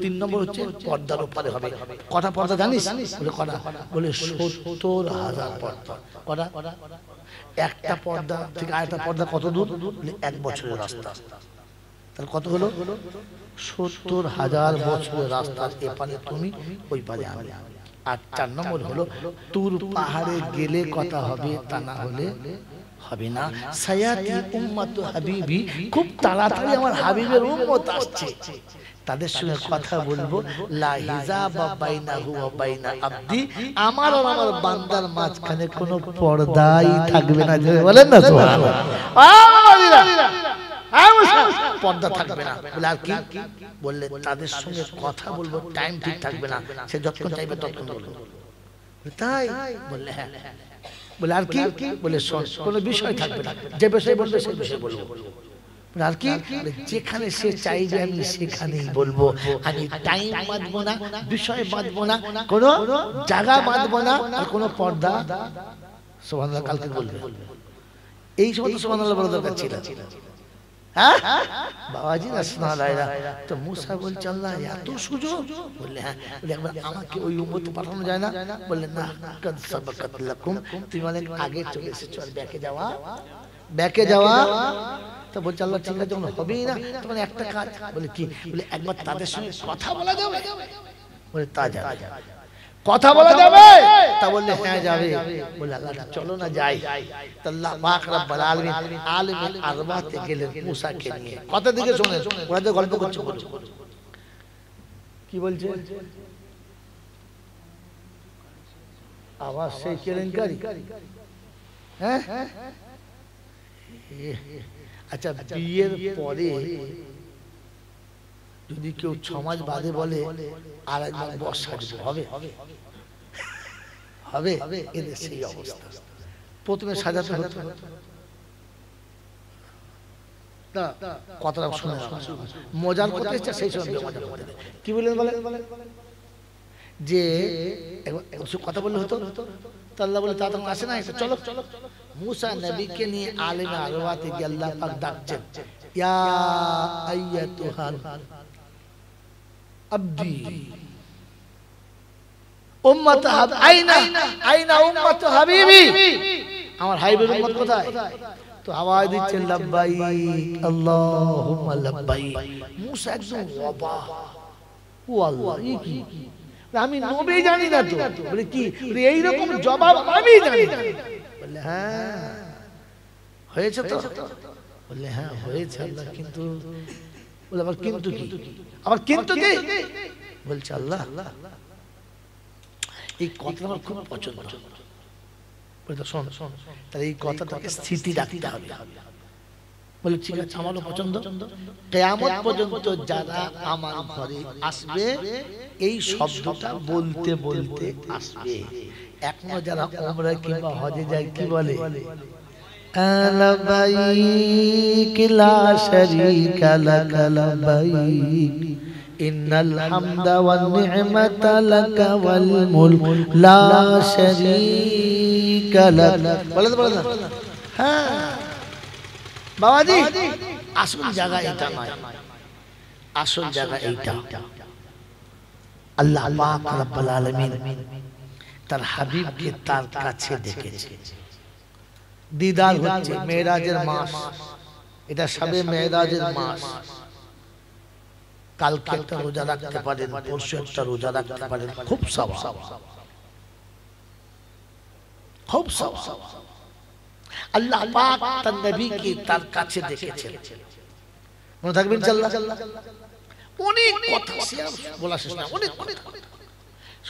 তিন নম্বর হচ্ছে পর্দার উপরে হবে। কটা পর্দা জানিস? বলে কটা? বলে ৭০,০০০ পর্দা। কটা? একটা পর্দা থেকে আরেকটা পর্দা কত দূর? ১ বছরের রাস্তা। তাহলে কত হলো? ৭০,০০০ বছরের রাস্তার এপারে তুমি, ওই পারে আমি। আর ৪ নম্বর হলো তুর পাহাড়ে গেলে কথা হবে, তা না হলে হবে না। সায়াতি উম্মাতু হাবিবি, খুব তাড়াতাড়ি আমার হাবিবের উম্মত আসছে, তাদের সঙ্গে কথা বলবো। লা হিজাবা বাইনাহু ওয়া বাইনা আবদি, আমার আর আমার বান্দার মাঝখানে কোনো পর্দাই থাকবে না। বলেন না সুবহানাল্লাহ। পর্দা থাকবে না। বলে আর কি? বললে তাদের সঙ্গে কথা বলবো, টাইম ঠিক থাকবে না, সে যতক্ষণ চাইবে ততক্ষণ বলবো। তাই? বললে হ্যাঁ। বলে আর কি? বলে শোন, কোনো বিষয় থাকবে না, যে বিষয় বলবে সেই বিষয় বলবো। আর কি যেখানে সে চাইবে আমি সেখানেই বলবো, আমি টাইম বাঁধবো না, বিষয় বাঁধবো না, কোনো জায়গা বাঁধবো না, আর কোনো পর্দা। সুবহানাল্লাহ কালকে বলবে, এই সময় তো সুবহানাল্লাহ বলা দরকার ছিল। হ্যাঁ বাবাজি রাসূলুল্লাহ তো মুসা বলছে আল্লাহ এত সুযোগ, বললে হ্যাঁ, বলে একবার আমাকে ওই উম্মতে পাঠানো যায় না? বললেন না, কাদ সাবাকাত লাকুম, তুমি অনেক আগে চলে এসেছো, আর ব্যাকে যাওয়া। তো বলছে আল্লাহ ঠিক আছে, যখন হবেই না তখন একটা কাজ। বলে কি? বলে একবার তাদের সঙ্গে কথা বলা যাবে? বলে তা যাবে, কথা বলা যাবে? তা বললে হ্যাঁ যাবে। বলে আল্লাহ চলো না যাই। তো আল্লাহ পাক রব্বুল আলামিন আলিমুল আরওয়াতে গেলেন মুসাকে নিয়ে। কথা দিকে শুনেন, ওরা তো গল্প করছে, কি বলছে? আওয়াজ সেই কেলেঙ্কারি। হ্যাঁ আচ্ছা, বিয়ের পরে যদি কেউ 6 মাস বাদে বলে আর একবার বর্ষা হবে হবে, এদের সেই অবস্থা। প্রথমে সাজাতে হতো না, কথাটা শুনে মজার কথা হচ্ছে সেই সময় মজা করতে। কি বলেন বলে যে কথা বললে হতো, তো আল্লাহ বলে তা তো আসে না, চলো মুসা নবীকে নিয়ে আলিমে আরওয়াতে গিয়ে আল্লাহ পাক ডাকছেন, ইয়া আইয়াতুহাল আবদি উম্মত আইনা উম্মত হাবিবি, আমার হাবিবের উম্মত কোথায়? তো আওয়াজ দিচ্ছে লাব্বাইক আল্লাহুম্মা লাব্বাইক। মুসা একদম অবাক, ও আল্লাহ এই কি? আমি নবী জানি না তো। বলে কি? এই রকম জবাব আমি জানি না। বলে হ্যাঁ হয়েছে তো? বললে হ্যাঁ হয়েছে আল্লাহ, কিন্তু বলে আবার কিন্তু কি? আবার কিন্তু কি? বলছে আল্লাহ এই কথা আমার খুব পছন্দ। বলে শোন, তাহলে এই কথাটাকে স্থিতি রাখতে হবে। বলে ঠিক আছে, আমারও পছন্দ। কিয়ামত পর্যন্ত যারা আমার ঘরে আসবে এই শব্দটা বলতে বলতে আসবে। এখনো যারা উমরা কিংবা হজে যায় কি বলে? লাব্বাইক লা শারীকা লাক লাব্বাইক ইন্নাল হামদা ওয়ান নি'মাতা লাক ওয়াল মুলক লা শারীকা লাক। বলে না? হ্যাঁ বাবাজি, আসল জায়গা এটা নয়, আসল জায়গা এইটা। আল্লাহ পাক রব্বুল আলামিন তার হাবিবকে তার কাছে ডেকেছে। দিদার হচ্ছে মেরাজের মাস, এটা সবে মেরাজের মাস। কালকে একটা রোজা রাখতে পারেন, পরশু একটা রোজা রাখতে পারেন, খুব সওয়াব, খুব সওয়াব। আল্লাহ পাক তার নবীকে তার কাছে ডেকেছেন। মনে থাকবে ইনশাআল্লাহ। অনেক কথা বলা শেষ না, অনেক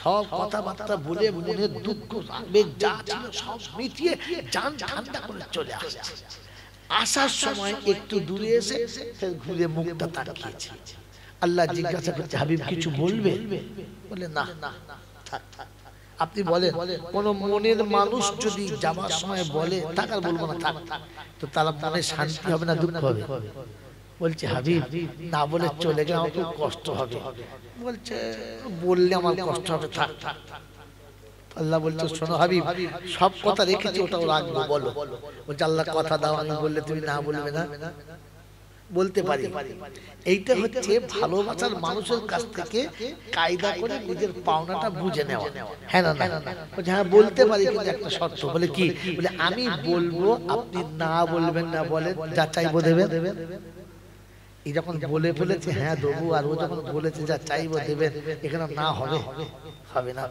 সব কথাবার্তা বলে মনের দুঃখ আবেগ যা ছিল সব মিটিয়ে জান ঠান্ডা করে চলে আসছে। আসার সময় একটু দূরে এসে ঘুরে মুখটা তাকিয়েছে। আল্লাহ জিজ্ঞাসা করছে হাবিব কিছু বলবে? বলে না থাক। আপনি বলেন, কোন মনের মানুষ যদি যাবার সময় বলে থাক আর বলবো না থাক, তো তার মনে শান্তি হবে না দুঃখ হবে? বলছে হাবিব না বলে চলে গেলে আমার খুব কষ্ট হবে। বলছে বললে আমার কষ্ট হবে, থাক। আল্লাহ বলছে শোনো হাবিব, সব কথা রেখেছি ওটাও রাখবো, বলো। বলছে আল্লাহ কথা দাও, আমি বললে তুমি না বলবে না? বলতে পারি। এইটা হচ্ছে ভালোবাসার মানুষের কাছ থেকে কায়দা করে নিজের পাওনাটা বুঝে নেওয়া। হ্যাঁ না বলছে হ্যাঁ বলতে পারি, কিন্তু একটা শর্ত। বলে কি? বলে আমি বলবো, আপনি না বলবেন না, বলেন যা চাইবো দেবেন। এই যখন বলে ফেলেছে হ্যাঁ দেবো, আর ও যখন বলেছে যা চাইবো দেবেন, এখানে না হবে না।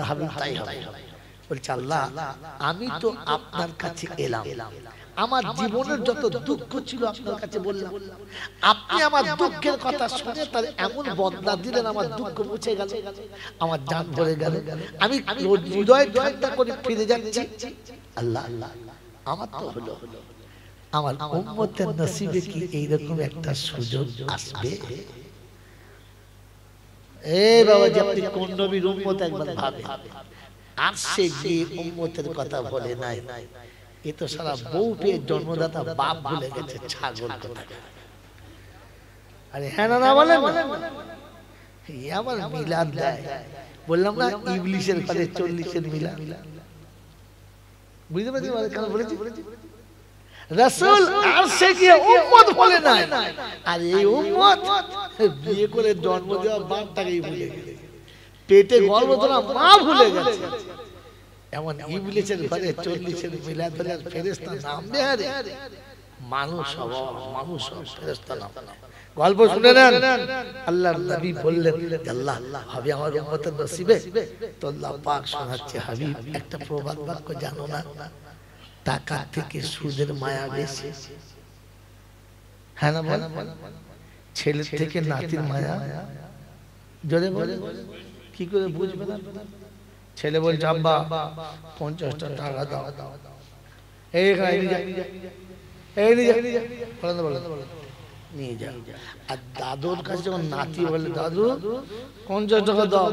হাবিব তাই হবে। বলছে আল্লাহ আমি তো আপনার কাছে এলাম, আমার জীবনের যত দুঃখ ছিল আপনার কাছে বললাম, আপনি আমার দুঃখের কথা শুনে তার এমন বদলা দিলেন, আমার দুঃখ মুছে গেল, আমার জান ভরে গেল, আমি হৃদয় ঠান্ডা করে ফিরে যাচ্ছি। আল্লাহ আমার তো হলো, আমার উম্মতের নসিবে কি এইরকম একটা সুযোগ আসবে? এই বাবা যে আপনি কোন নবীর উম্মত একবার ভাবে, আর সে যে উম্মতের কথা বলে নাই, এ তো সারা বউ পেয়ে জন্মদাতা বাপ ভুলে গেছে, ছাগল কথা। আরে হ্যাঁ না বলেন আবার মিলাদ দেয়। বললাম না ইবলিশের ঘরে 40-এর মিলাদ। বুঝতে পারছি কেন বলেছি? রাসূল আরশে গিয়ে উম্মত বলে নাই, আর এই উম্মত বিয়ে করে জন্ম দেওয়া বাপটাকেই ভুলে গেছে, পেটে গর্ভধারণ মা ভুলে গেছে। এমন ইবলিশের ঘরে 40-এর মিলাদ হলে ফেরেশতা নামবে? আরে মানুষ হব, মানুষ হব, ফেরেশতা নামবে না। গল্প শুনে নেন। আল্লাহর নবী বললেন আল্লাহ হবে আমার উম্মতের নসিবে, তো আল্লাহ পাক শোনাচ্ছে হাবিব একটা প্রবাদ বাক্য জানো না, টাকা থেকে সুদের মায়া বেশি। হ্যাঁ না বল? ছেলের থেকে নাতির মায়া। জোরে বলে কি করে বুঝবে না? ছেলে বলছে আব্বা 50টা টাকা দাও, এই নিয়ে যা। আর দাদুর কাছে যখন নাতি বলে দাদু 50 টাকা দাও,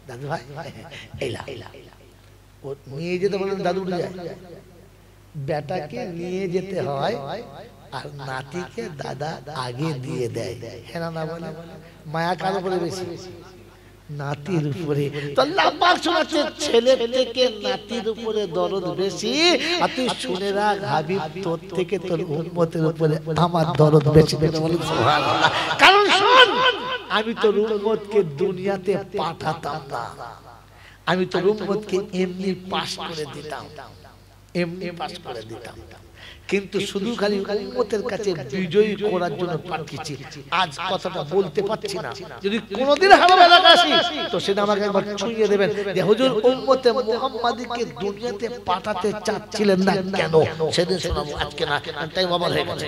দাদু ভাই এলা ও নিয়ে যেতে বলে দাদু উঠে যায়। বেটাকে নিয়ে যেতে হয় আর নাতিকে দাদা আগে দিয়ে দেয়। হ্যাঁ না বলে? মায়া কার উপরে বেশি? নাতির উপরে। তো আল্লাহ পাক শোনাচ্ছে ছেলে থেকে নাতির উপরে দরদ বেশি। আর তুই শুনে রাখ হাবিব তোর থেকে তোর উম্মতের উপরে আমার দরদ বেশি। বলুন সুবহানাল্লাহ। কারণ শোন, আমি তোর উম্মতকে দুনিয়াতে পাঠাতাম না, আমি তোর উম্মতকে এমনি পাস করে দিতাম, এমনি পাস করে দিতাম। কিন্তু শুধু খালি উম্মতের কাছে বিজয়ী করার জন্য পাঠিয়েছি। আজ কথাটা বলতে পারছি না, যদি কোনোদিন হারাম এলাকা আসি তো সেটা আমাকে একবার ছুঁয়ে দেবেন যে হুজুর উম্মতে মুহাম্মাদীকে দুনিয়াতে পাঠাতে চাচ্ছিলেন না কেন, সেদিন শোনাবো, আজকে না, টাইম ওভার হয়ে গেছে।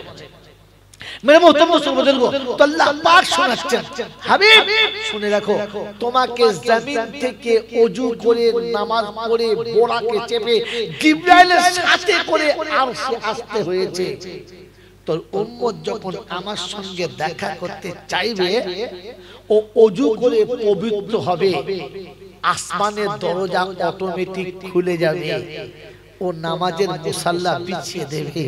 মেরে মোহতরম বুজুর্গ, তো আল্লাহ পাক শোনাচ্ছেন হাবিব শুনে রাখো, তোমাকে জমিন থেকে ওযু করে নামাজ পড়ে বোরাকে চেপে জিবরাইলের সাথে করে আরশে আসতে হয়েছে। তোর উম্মত যখন আমার সঙ্গে দেখা করতে চাইবে ও ওযু করে পবিত্র হবে, আসমানের দরজা অটোমেটিক খুলে যাবে, ও নামাজের মুসাল্লা বিছিয়ে দেবে,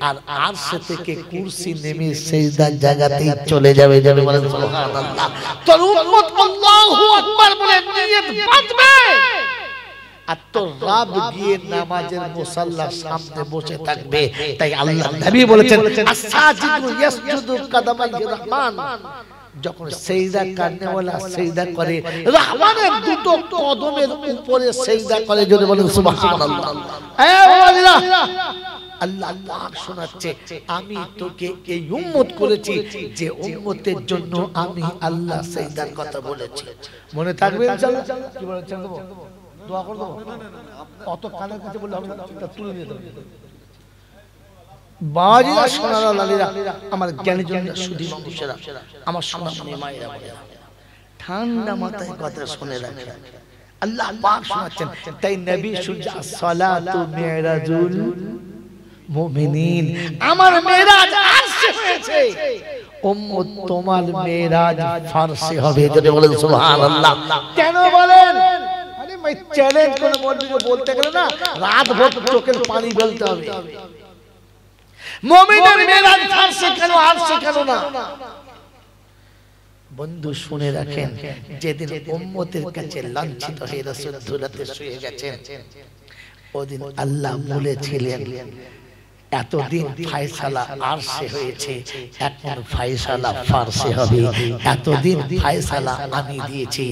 আর আরশ থেকে কুরসি নেমে সিজদার জায়গাতেই চলে যাবে। যাবে বলেন সুবহানাল্লাহ। তোর উম্মত আল্লাহু আকবার বলে নিয়ত বাঁধবে, আর তোর রব গিয়ে নামাজের মুসাল্লার সামনে বসে থাকবে। তাই আল্লাহ নবী বলেছেন আস-সাজিদু ইয়াসজুদু কাদামাইর রহমান, যখন সিজদা করনেওয়ালা সিজদা করে রহমানের দুটো কদমের উপরে সিজদা করে। যদি বলেন সুবহানাল্লাহ। আল্লাহ পাক শোনাচ্ছে আমি তোকে এই উম্মত করেছি যে উম্মতের জন্য আমি আল্লাহ সিজদার কথা বলেছি। মনে থাকবে ইনশাআল্লাহ? কি বলেছেন দেব? দোয়া করে দেব? অত কানের কাছে বললে হবে না, তুলে নিয়ে দেব। বাজিরা সোনারা লালীরা, আমার জ্ঞানী জনরা, সুধী মানুষেরা, আমার সোনামণি মায়েরা, ঠান্ডা মাথায় কথা শুনে রাখে। আল্লাহ পাক শোনাচ্ছেন তাই নবী শুনছে সালাতু মিরাজুল মুমিনিন, আমার মেরাজ আরশে হয়েছে, উম্মত তোমার মেরাজ ফারসে হবে। যদি বলেন সুবহানাল্লাহ। কেন বলেন? আরে ভাই চ্যালেঞ্জ করে মৌলবীকে বলতে গেলে না রাত ভর চোখের পানি ফেলতে হবে। মুমিনের মেরাজ ফারসে কেন, আরশে কেন না? বন্ধু শুনে রাখেন, যেদিন উম্মতের কাছে লাঞ্ছিত হয়ে রাসূল ধুলাতে শুয়ে গেছেন, ওদিন আল্লাহ বলেছিলেন এতদিন ফয়সালা আরশে হয়েছে, এখন ফয়সালা ফারসে হবে। এতদিন ফয়সালা আমি দিয়েছি,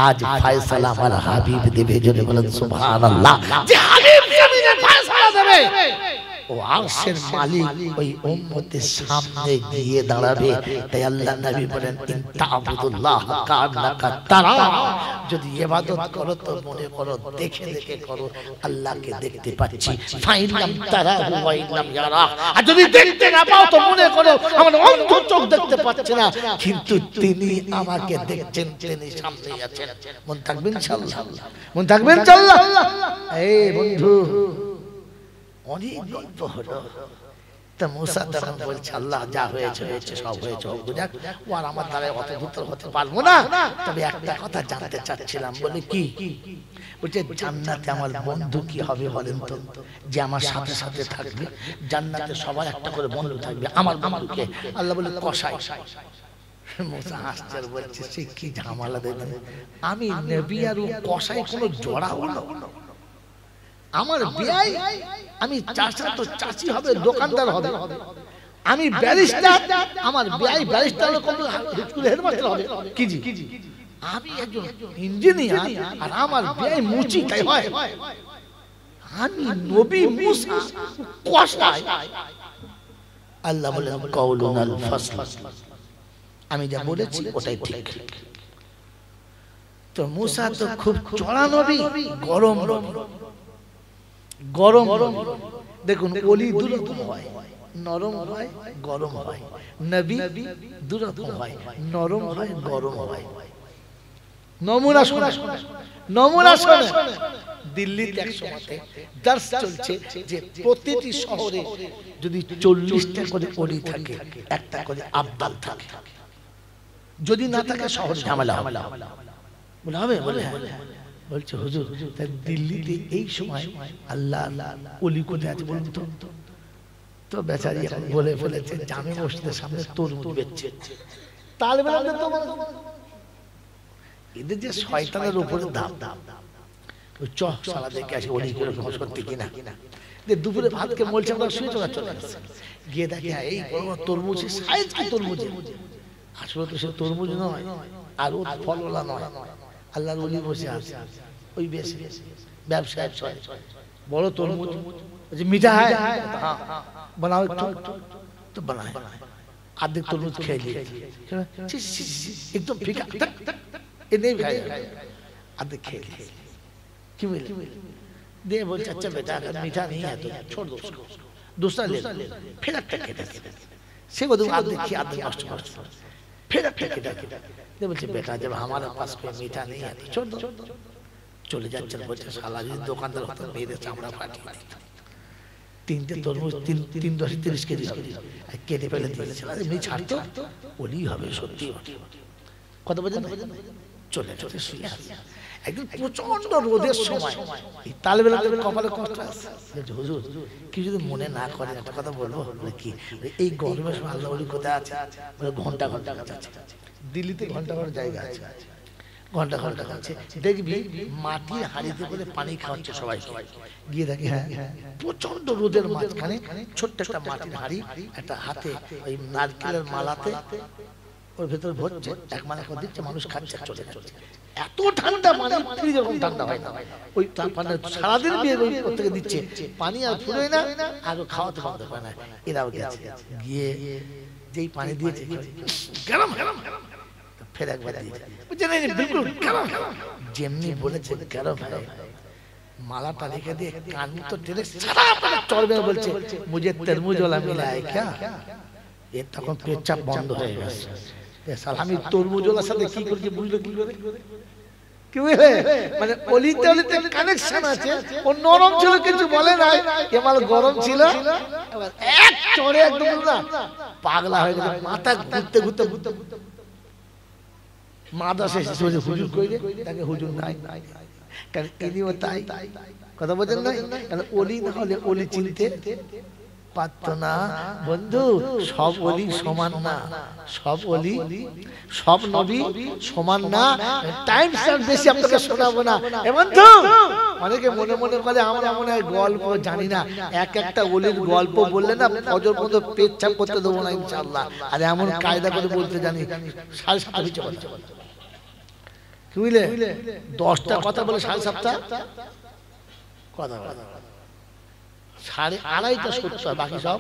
আজ ফয়সালা আমার হাবিব দেবে। যদি বলেন সুবহানাল্লাহ। যে হাবিব জমিনে ফয়সালা দেবে, ও আরশের মালিক ওই উম্মতের সামনে গিয়ে দাঁড়াবে। তাই আল্লাহ নবী বলেন ইনতা'বুদুল্লাহ কান্নাকা তারা, যদি ইবাদত করো তো মনে করো দেখে দেখে করো, আল্লাহকে দেখতে পাচ্ছি। ফাইনাম তারা ওয়া ইনলাম ইয়ারা, আর যদি দেখতে না পাও তো মনে করো আমার অন্ধ চোখ দেখতে পাচ্ছে না, কিন্তু তিনি আমাকে দেখছেন, তিনি সামনে আছেন। মন থাকবে ইনশাআল্লাহ, মন থাকবে ইনশাআল্লাহ। এই বন্ধু অনেক গল্প হলো, তা মুসা তখন বলছে আল্লাহ যা হয়েছে হয়েছে, সব হয়েছে হোক বুঝাক, ও আর আমার দ্বারা অত দূর হতে পারবো না, তবে একটা কথা জানতে চাচ্ছিলাম। বলে কি? বলছে জান্নাতে আমার বন্ধু কি হবে বলেন তো, যে আমার সাথে সাথে থাকবে। জান্নাতে সবার একটা করে বন্ধু থাকবে, আমার বন্ধুকে আল্লাহ বলে কসাই। মুসা হাসছে আর বলছে সে কি ঝামেলা দেবে, আমি নবী আর কসাই কোনো জোড়া হলো? আমার বিয়াই, আমি চাচা তো চাচি হবে, দোকানদার হবে। আমি ব্যারিস্টার, আমার বিয়াই ব্যারিস্টার স্কুলে হেডমাস্টার হবে। কি জি, আমি একজন ইঞ্জিনিয়ার আর আমার বিয়াই মুচি, তাই হয়? আমি নবী মুসা কসাই। আল্লাহ বলেন কাউলুন আল ফাসল, আমি যা বলেছি ওটাই ঠিক। তো মুসা তো খুব চড়া নবী, গরম গরম। দেখুন ওলি দুরকম হয়, নরম হয় গরম হয়। নবী দুরকম হয়, নরম হয় গরম হয়। নমুনা শোনা, নমুনা শোনা। দিল্লিতে এক সময়তে দার্স চলছে যে প্রতিটি শহরে যদি 40টা করে ওলি থাকে, একটা করে আব্দাল থাকে, যদি না থাকে শহর ঝামেলা হবে। বলে হবে? বলে বলছে হুজুর দিল্লিতে এই সময় আল্লাহ ওলি কোথায় আছে বলুন তো? তো বেচারি এখন বলে ফেলেছে জামে মসজিদের সামনে তরমুজ বেচছে। তালেবানদের তো এদের যে শয়তানের উপরে দাম, ওই চহ সালা দেখে আসে ওলি কিরকম সত্যি কিনা। দুপুরে ভাতকে বলছে আমরা শুয়ে চলে আসছে, গিয়ে দেখে এই বড় তরমুজ, সাইজ কি তরমুজ, আসলে তো সে তরমুজ নয় আর ও ফলওয়ালা নয়। আল্লাহর ওলি বসে আছে ওই বেশি ব্যবসায় বড় তরমুজ, মিঠা হয় বানাও একটু, তো বানায় আর্ধেক তরমুজ খেয়ে নিয়ে একদম ফিকা নেই ভাই, আর্ধেক খেয়ে নিয়ে কি বলে দিয়ে বলছে আচ্ছা বেটা अगर मीठा नहीं है तो छोड़ दो उसको, दूसरा ले फिर একটা খেতে সে বলছে আর্ধেক খেয়ে আর্ধেক নষ্ট করছে, फिर একটা খেতে दे बोलते बेटा जब हमारे पास कोई मीठा नहीं है तो छोड़ दो। चले जाते बोलते साला जी दुकानदार होता मेरे चामड़ा फाटिয়ে দিত। তিনটে তরমুজ 3-10-30 কেজি হবে, কেটে ফেলে দিয়েছে। এমনি ছাড়তো ওলি হবে সত্যি। কত বোঝেন? চলে চলে শুয়ে আছে। একদিন প্রচন্ড রোদের সময় তালেবেলাদের কপালে কষ্ট আছে। হুজুর কি যদি মনে না করে একটা কথা বলবো? কি এই গরমের সময় আল্লাহ ওলি কোথায় আছে? ঘন্টা ঘন্টা আছে দিল্লিতে, ঘন্টা ঘন্টা জায়গা আছে, ঘন্টা ঘন্টা আছে। দেখবি মাটির হাঁড়িতে করে পানি খাওয়াচ্ছে সবাই, গিয়ে দেখি হ্যাঁ প্রচন্ড রোদের মাঝখানে ছোট্ট একটা মাটির হাঁড়ি, একটা হাতে ওই নারকেলের মালাতে ওর ভেতরে ভরছে, এক মালা করে দিচ্ছে, মানুষ খাচ্ছে চলে যাচ্ছে। এত ঠান্ডা মানে ফ্রিজ এরকম ঠান্ডা হয় না। ওই সারাদিন বিয়ে থেকে দিচ্ছে পানি আর ফুরোয় না, আর খাওয়াতে বন্ধ করে না। এরাও গেছে, গিয়ে যেই পানি দিয়েছে গরম গরম, ফের একবার দিয়েছে বিলকুল গরম, যেমনি বলেছে গরম হয়, মালাটা রেখে দিয়ে কান তো টেনে সারা চড়বে, বলছে মুঝে তরমুজ ওয়ালা মিলা है क्या? এর তখন পেচ্ছাপ বন্ধ হয়ে গেছে। আমি তরমুজ ওয়ালার সাথে কি করছি বুঝলো কি করে? কি বুঝলে মানে অলিতে অলিতে কানেকশন আছে। ও নরম ছিল কিছু বলে নাই, এমাল গরম ছিল, এক চড়ে একদম না পাগলা হয়ে গেল, মাথা ঘুরতে ঘুরতে ঘুরতে মাদ্রাসা এসেছে হুজুর কইরে, তাকে হুজুর নাই কারণ ইনিও তাই কথা বলেন না, কারণ অলি না হলে অলি চিনতে পারতো না। বন্ধু সব অলি সমান না, সব অলি সব নবী সমান না। টাইম স্যার বেশি আপনাকে শোনাবো না। বন্ধু অনেকে মনে মনে করে আমরা মনে হয় গল্প জানি না, এক একটা অলির গল্প বললে না ফজর পর্যন্ত পেচ্ছাপ করতে দেবো না ইনশাআল্লাহ। আর এমন কায়দা করে বলতে জানি 7:30 বুঝলে, 10টা কথা বলে 7:30 কথা বলে 2:30টা সত্য, বাকি সব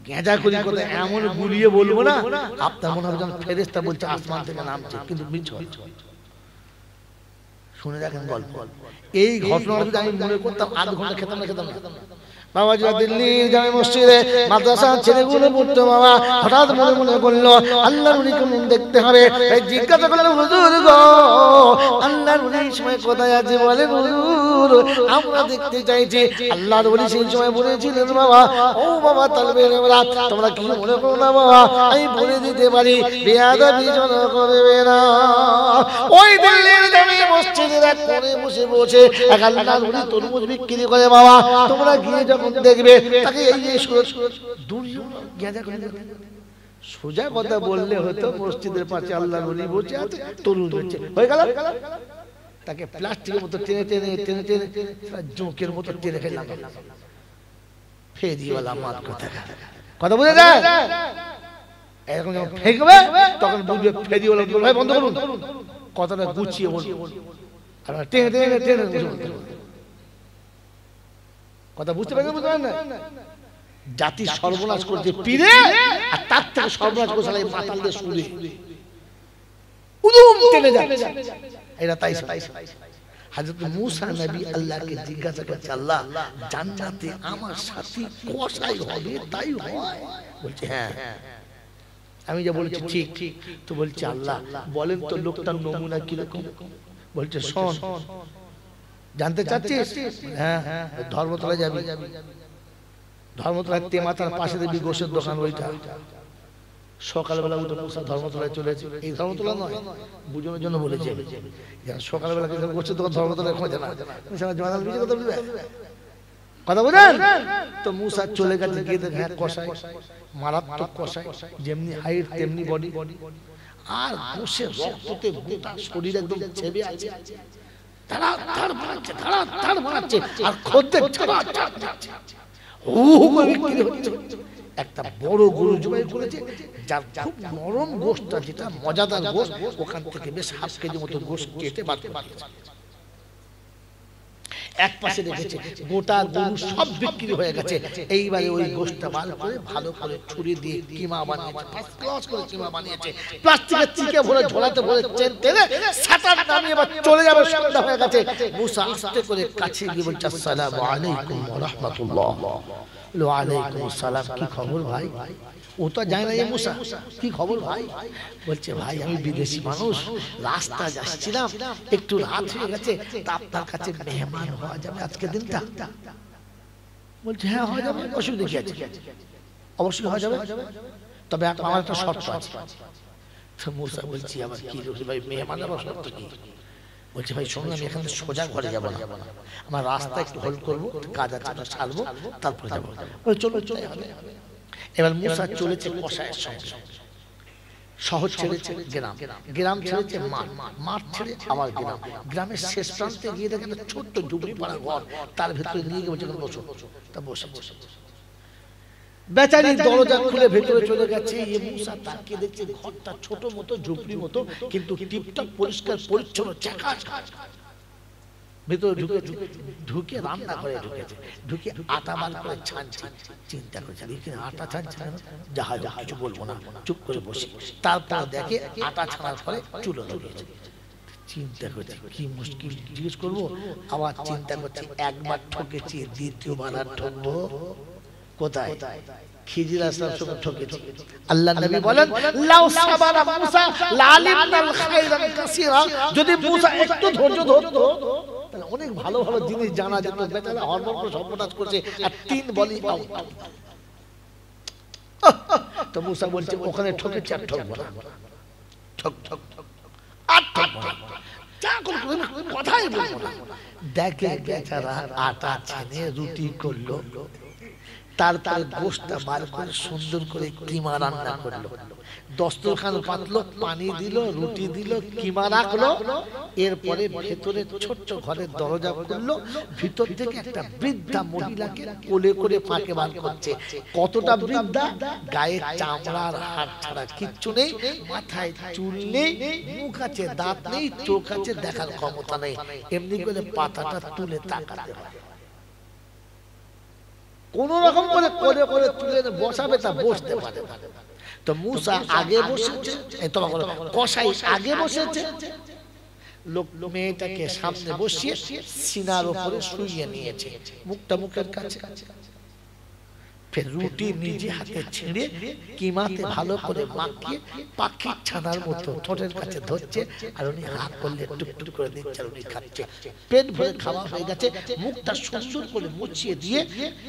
গেঁজা করি কথা এমন গুলিয়ে বলবো না আপনার মনে হবে যেন ফেরেশতা বলছে আসমান থেকে নামছে, কিন্তু মিছ। শুনে দেখেন গল্প। এই ঘটনাটা যদি আমি মনে করতাম আধ ঘন্টা খেতাম না, বাবাজিরা দিল্লির জামে মসজিদে মাদ্রাসা ছেলেগুলো পড়তো বাবা, হঠাৎ মনে মনে করলো আল্লাহর ওলি কেমন দেখতে হবে। জিজ্ঞাসা করলেন হুজুর গো আল্লাহর ওলি এই সময় কোথায় আছে? বলে হুজুর আমরা দেখতে চাইছি। আল্লাহর ওলি সেই সময় বলেছিলেন বাবা, ও বাবা তালবেরা তোমরা কি মনে করো না বাবা, আমি বলে দিতে পারি বেয়াদবি যেন করবে না। ওই দিল্লির জামে মসজিদের এক কোণে বসে বসে এক আল্লাহর ওলি তরমুজ বিক্রি করে বাবা। তোমরা গিয়ে যখন দেখবে তাকে এই যে সোজা কথা বললে হতো মসজিদের পাশে আল্লাহর ওলি বসে আছে তরমুজ হচ্ছে হয়ে গেল, তাকে প্লাস্টিকের মতো টেনে টেনে টেনে টেনে জোঁকের মতো টেনে ফেললাম। ফেরিওয়ালা মাত কথা বুঝে যায়, এরকম যখন ফেঁকবে তখন বুঝবে ফেরিওয়ালা ভাই বন্ধ করুন, কথাটা গুছিয়ে বলুন, আর টেনে টেনে টেনে কথা বুঝতে পারছেন? বুঝতে পারেন না? জাতির সর্বনাশ করছে পীরে, আর তার থেকে সর্বনাশ করছে মাতালদের সুরে উদুম টেনে যাচ্ছে এরা। তাই হযরত মূসা নবী আল্লাহকে জিজ্ঞাসা করছে, আল্লাহ জান্নাতে আমার সাথী কসাই হবে তাই হয়? বলছে হ্যাঁ। আমি যা বলছি ঠিক। তো বলছে আল্লাহ বলেন তো লোকটার নমুনা কিরকম? বলছে শোন, জানতে চাচ্ছিস? হ্যাঁ, ধর্মতলায় যাবি, ধর্মতলায় তেমাতার পাশে দেখবি গোশের দোকান ওইটা। সকালবেলা উঠে মূসা ধর্মতলায় চলেছে, এই ধর্মতলা নয় বুঝানোর জন্য বলেছে, সকালবেলা গোশের দোকান ধর্মতলায় খোঁজে না, কথা বুঝেন? তো মূসা চলে গেছে, গিয়ে দেখে হ্যাঁ কসাই, মারাত্মক কসাই, যেমনি হাইট তেমনি বডি, আর গোশের রক্ততে গোটা শরীর একদম ছেবে আছে, একটা বড় গরু জবাই করেছে, যার খুব নরম গোশটা, যেটা মজাদার গোশ, ওখান থেকে বেশ 1/2 কেজি মতো গোশ কেটে বার করে দিয়েছে। এক পাশে রেখেছে, গোটা গরু সব বিক্রি হয়ে গেছে। এইবারে ওই গোশটা বার করে ভালো করে ছুরি দিয়ে কিমা বানিয়েছে, ফার্স্ট ক্লাস করে কিমা বানিয়েছে, প্লাস্টিকের চিকে ভরে ঝোলাতে ভরে চেন টেনে সাটার নামিয়ে এবার চলে যাবে, সন্ধ্যা হয়ে গেছে। মূসা আস্তে করে কাছে গিয়ে বলছে আসসালামু আলাইকুম ওয়া রাহমাতুল্লাহ। ওয়া আলাইকুম আসসালাম, কি খবর ভাই? ও তো জানে না এই মূসা, কি খবর ভাই? বলছে ভাই আমি বিদেশি মানুষ, রাস্তা যাচ্ছিলাম, একটু রাত হয়ে গেছে, তা আপনার কাছে মেহমান হওয়া যাবে আজকে দিনটা? বলছে হ্যাঁ হয়ে যাবে, অসুবিধা কি আছে? অবশ্যই হয়ে যাবে, তবে আমার একটা শর্ত আছে। মূসা বলছি আবার কি ভাই, মেহমান আবার শর্ত কি? বলছে ভাই শোনো, আমি এখান থেকে সোজা ঘরে যাবো না, আমার রাস্তা একটু হোল্ড করবো, কাজ আছে ছাড়বো, তারপরে যাবো। চলো চলে এবার মূসা চলেছে কসাইয়ের সঙ্গে, শহর ছেড়েছে গ্রাম, গ্রাম ছেড়েছে মাঠ, মাঠ ছেড়ে আবার গ্রাম, গ্রামের শেষ প্রান্তে গিয়ে দেখে একটা ছোট্ট ঝুপড়ি পাড়া ঘর, তার ভেতরে নিয়ে গিয়ে বলছে বসো। তা বসে বেচারি দরজা খুলে ভেতরে চলে গেছে। মূসা তাকিয়ে দেখছে ঘরটা ছোট মতো ঝুপড়ি মতো, কিন্তু টিপটপ পরিষ্কার পরিচ্ছন্ন, ভেতরে ঢুকে রান্না করে ঢুকেছে, ঢুকে আটা বার করে ছানছে। চিন্তা করছে আটা ছানছে, যাহা যা কিছু বলবো না, চুপ করে বসে। তারপর দেখে আটা ছানার পরে চুলো ধরিয়েছে। চিন্তা করছে কি মুশকিল, জিজ্ঞেস করবো? আবার চিন্তা করছে একবার ঠকেছি, দ্বিতীয়বার আর ঠকবো কোথায়? খিজির আলাইহিস সালাম ঠকেছে। আল্লাহ নবী বলেন লাউ সাবারা মূসা লালিমনাল খায়রান কাসীরা, যদি মূসা একটু ধৈর্য ধরতো তাহলে অনেক ভালো ভালো জিনিস জানা যেত। বেচারা হরবর করে সর্বনাশ করছে, আর 3 বলি আউট। তো মূসা বলছে ওখানে ঠকেছে, আর ঠকবো না, ঠক ঠক আর ঠকবো না, যা করবো কথাই বলবো না। দেখে বেচারা আটা ছেনে রুটি করলো, তারপরে গোশটা বার করে সুন্দর করে কিমা রান্না করলো, দস্তরখান পাতলো, পানি দিল, রুটি দিল, কিমা রাখলো। এরপরে ভেতরে ছোট্ট ঘরের দরজা খুললো, ভিতর থেকে একটা বৃদ্ধা মহিলাকে কোলে করে ফাঁকে বার করছে। কতটা বৃদ্ধা? গায়ে চামড়ার হাড় ছাড়া কিচ্ছু নেই, মাথায় চুল নেই, মুখ আছে, দাঁত নেই, চোখ আছে, দেখার ক্ষমতা নেই। এমনি করে পাতাটা তুলে তাকাতে হয়, কোন রকম করে করে করে তুলে বসাবে, তা বসতে পারে। তো মূসা আগে বসেছে, কসাই আগে বসেছে, লোক মেয়েটাকে সামনে বসিয়ে সিনার উপরে শুইয়ে নিয়েছে, মুখটা মুখের কাছে। फिर রুটি নিজে হাতে ছিঁড়ে কিমাতে ভালো করে মাখিয়ে পাখির ছানার মতো ঠোঁটের কাছে ধরছে আর উনি হাত করলে টুকটুক করে দিচ্ছে আর উনি খাচ্ছে। পেট ভরে খাওয়া হয়ে গেছে, মুখটা সুন্দর করে মুছিয়ে দিয়ে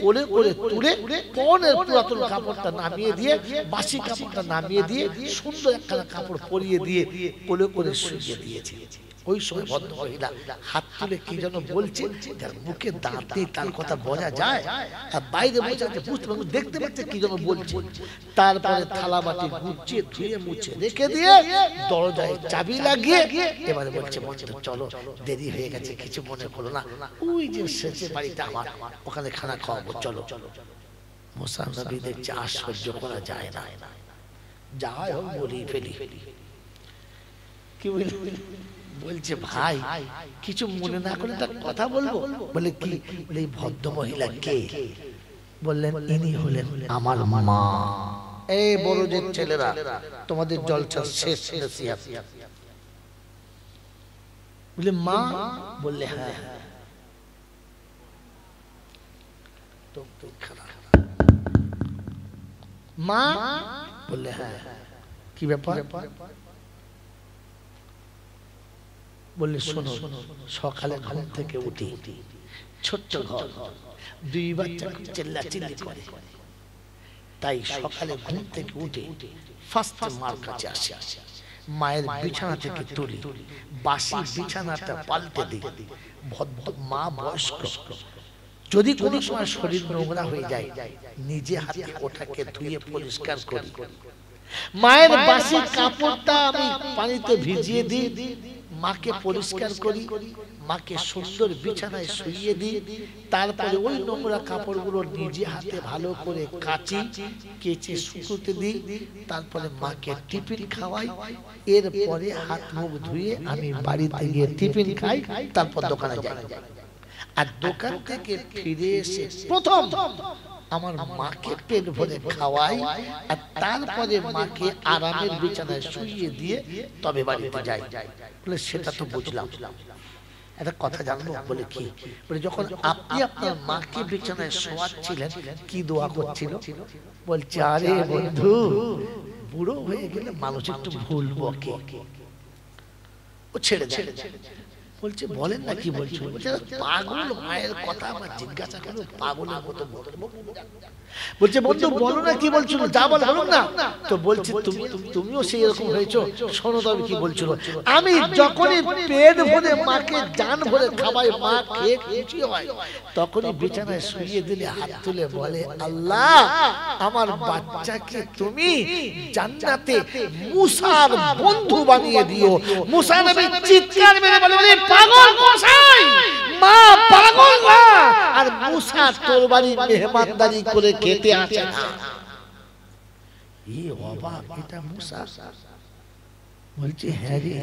কোলে করে তুলে পরনের পুরাতন কাপড়টা নামিয়ে দিয়ে বাসি কাপড়টা নামিয়ে দিয়ে সুন্দর একটা কাপড় পরিয়ে দিয়ে কোলে করে শুইয়ে দিয়েছে। ওই সময় ভদ্র মহিলা হাত তুলে কি যেন বলছে, যার মুখে দাঁত নেই তার কথা বোঝা যায়, আর বাইরে বসে আছে বুঝতে পারবো, দেখতে পাচ্ছে কি যেন বলছে। তারপরে থালা বাটি গুছিয়ে ধুয়ে মুছে রেখে দিয়ে দরজায় চাবি লাগিয়ে এবারে বলছে বন্ধু চলো, দেরি হয়ে গেছে, কিছু মনে করো না, ওই যে শেষে বাড়িটা আমার, ওখানে খানা খাওয়াবো, চলো। মুসা নবী দেখছে আর সহ্য করা যায় না, যাই হোক বলি ফেলি। কি বলি বলছে ভাই কিছু মনে না করে একটা কথা বলবো। বলে কি? বলে এই ভদ্র মহিলা কে? বললেন ইনি হলেন আমার মা। এই বড় যে ছেলেরা তোমাদের জলসার শেষ নসিহত। বলে মা? বললে হ্যাঁ। তো মা? বললে হ্যাঁ। কি ব্যাপার? বললে শোনো, সকালে ঘুম থেকে উঠি, ছোট্ট ঘর, দুই বাচ্চা চিল্লাচিল্লি করে, তাই সকালে ঘুম থেকে উঠে ফার্স্ট মার কাছে আসে, মায়ের বিছানা থেকে তুলি, বাসি বিছানাটা পাল্টে দিই। মা বয়স্ক, যদি কোনো সময় শরীর নোংরা হয়ে যায় নিজে হাতে ওটাকে ধুয়ে পরিষ্কার করি। মায়ের বাসি কাপড়টা আমি পানিতে ভিজিয়ে দিই, মাকে পরিষ্কার করি, মাকে সুন্দর বিছানায় শুইয়ে দিই। তারপরে ওই নোংরা কাপড়গুলো নিজে হাতে ভালো করে কাচি, কেচে শুকোতে দিই। তারপরে মাকে টিফিন খাওয়াই। এরপরে হাত মুখ ধুয়ে আমি বাড়িতে গিয়ে টিফিন খাই, তারপর দোকানে যাই। আর দোকান থেকে ফিরে এসে প্রথম আমার মাকে পেট ভরে খাওয়াই, আর তারপরে মাকে আরামের বিছানায় শুইয়ে দিয়ে তবে বাড়িতে যাই। বলে সেটা তো বুঝলাম, একটা কথা জানবো। বলে কি? বলে যখন আপনি আপনার মাকে বিছানায় শোয়াচ্ছিলেন কি দোয়া করছিল? বলছে আরে বন্ধু, বুড়ো হয়ে গেলে মানুষ একটু ভুল বকে, ও ছেড়ে ছেড়ে। বলছে বলেন না কি বলছো? বলছে পাগল মায়ের কথা আমার জিজ্ঞাসা করো, পাগলের মতো বলছে বন্ধু বলো না কি বলছিল, যা বল বলুন না। তো বলছে তুমিও সেই রকম হয়েছো, শোনো তবে কি বলছিল। আমি যখনই পেট ভরে মাকে জান ভরে খাওয়াই, মা খেয়ে খুশি হয়, তখনই বিছানায় শুইয়ে দিলে হাত তুলে বলে আল্লাহ আমার বাচ্চাকে তুমি জান্নাতে মুসার বন্ধু বানিয়ে দিও। মুসা নবী চিৎকার মেরে বলে পাগল গোসাই, মা পাগল না, আর মুসা তরবারি মেহমানদারি করে খেতে আসে না। এই অবাক, এটা মুসা? বলছে হ্যাঁ রে,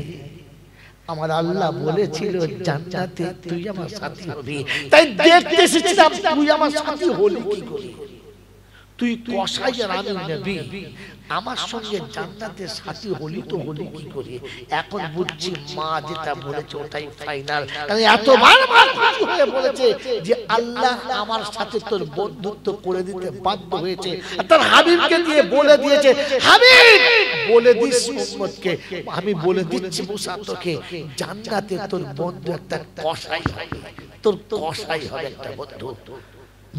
আমার আল্লাহ বলেছিল জান্নাতে তুই আমার সাথী হবি, তাই দেখতে এসেছিলাম তুই আমার সাথী হলি কি করে? তুই কসাই আর আমি নবী, আমার সঙ্গে জান্নাতের সাথী হলি তো হলি কি করে? এখন বুঝছি মা যেটা বলেছে ওটাই ফাইনাল। কারণ এতবার মা খুশি হয়ে বলেছে যে আল্লাহ আমার সাথে তোর বন্ধুত্ব করে দিতে বাধ্য হয়েছে, আর তার হাবিবকে দিয়ে বলে দিয়েছে হাবিব বলে দিস উম্মতকে, আমি বলে দিচ্ছি মুসা তোকে জান্নাতে তোর বন্ধু একটা কসাই হবে, তোর কসাই হবে একটা বন্ধু।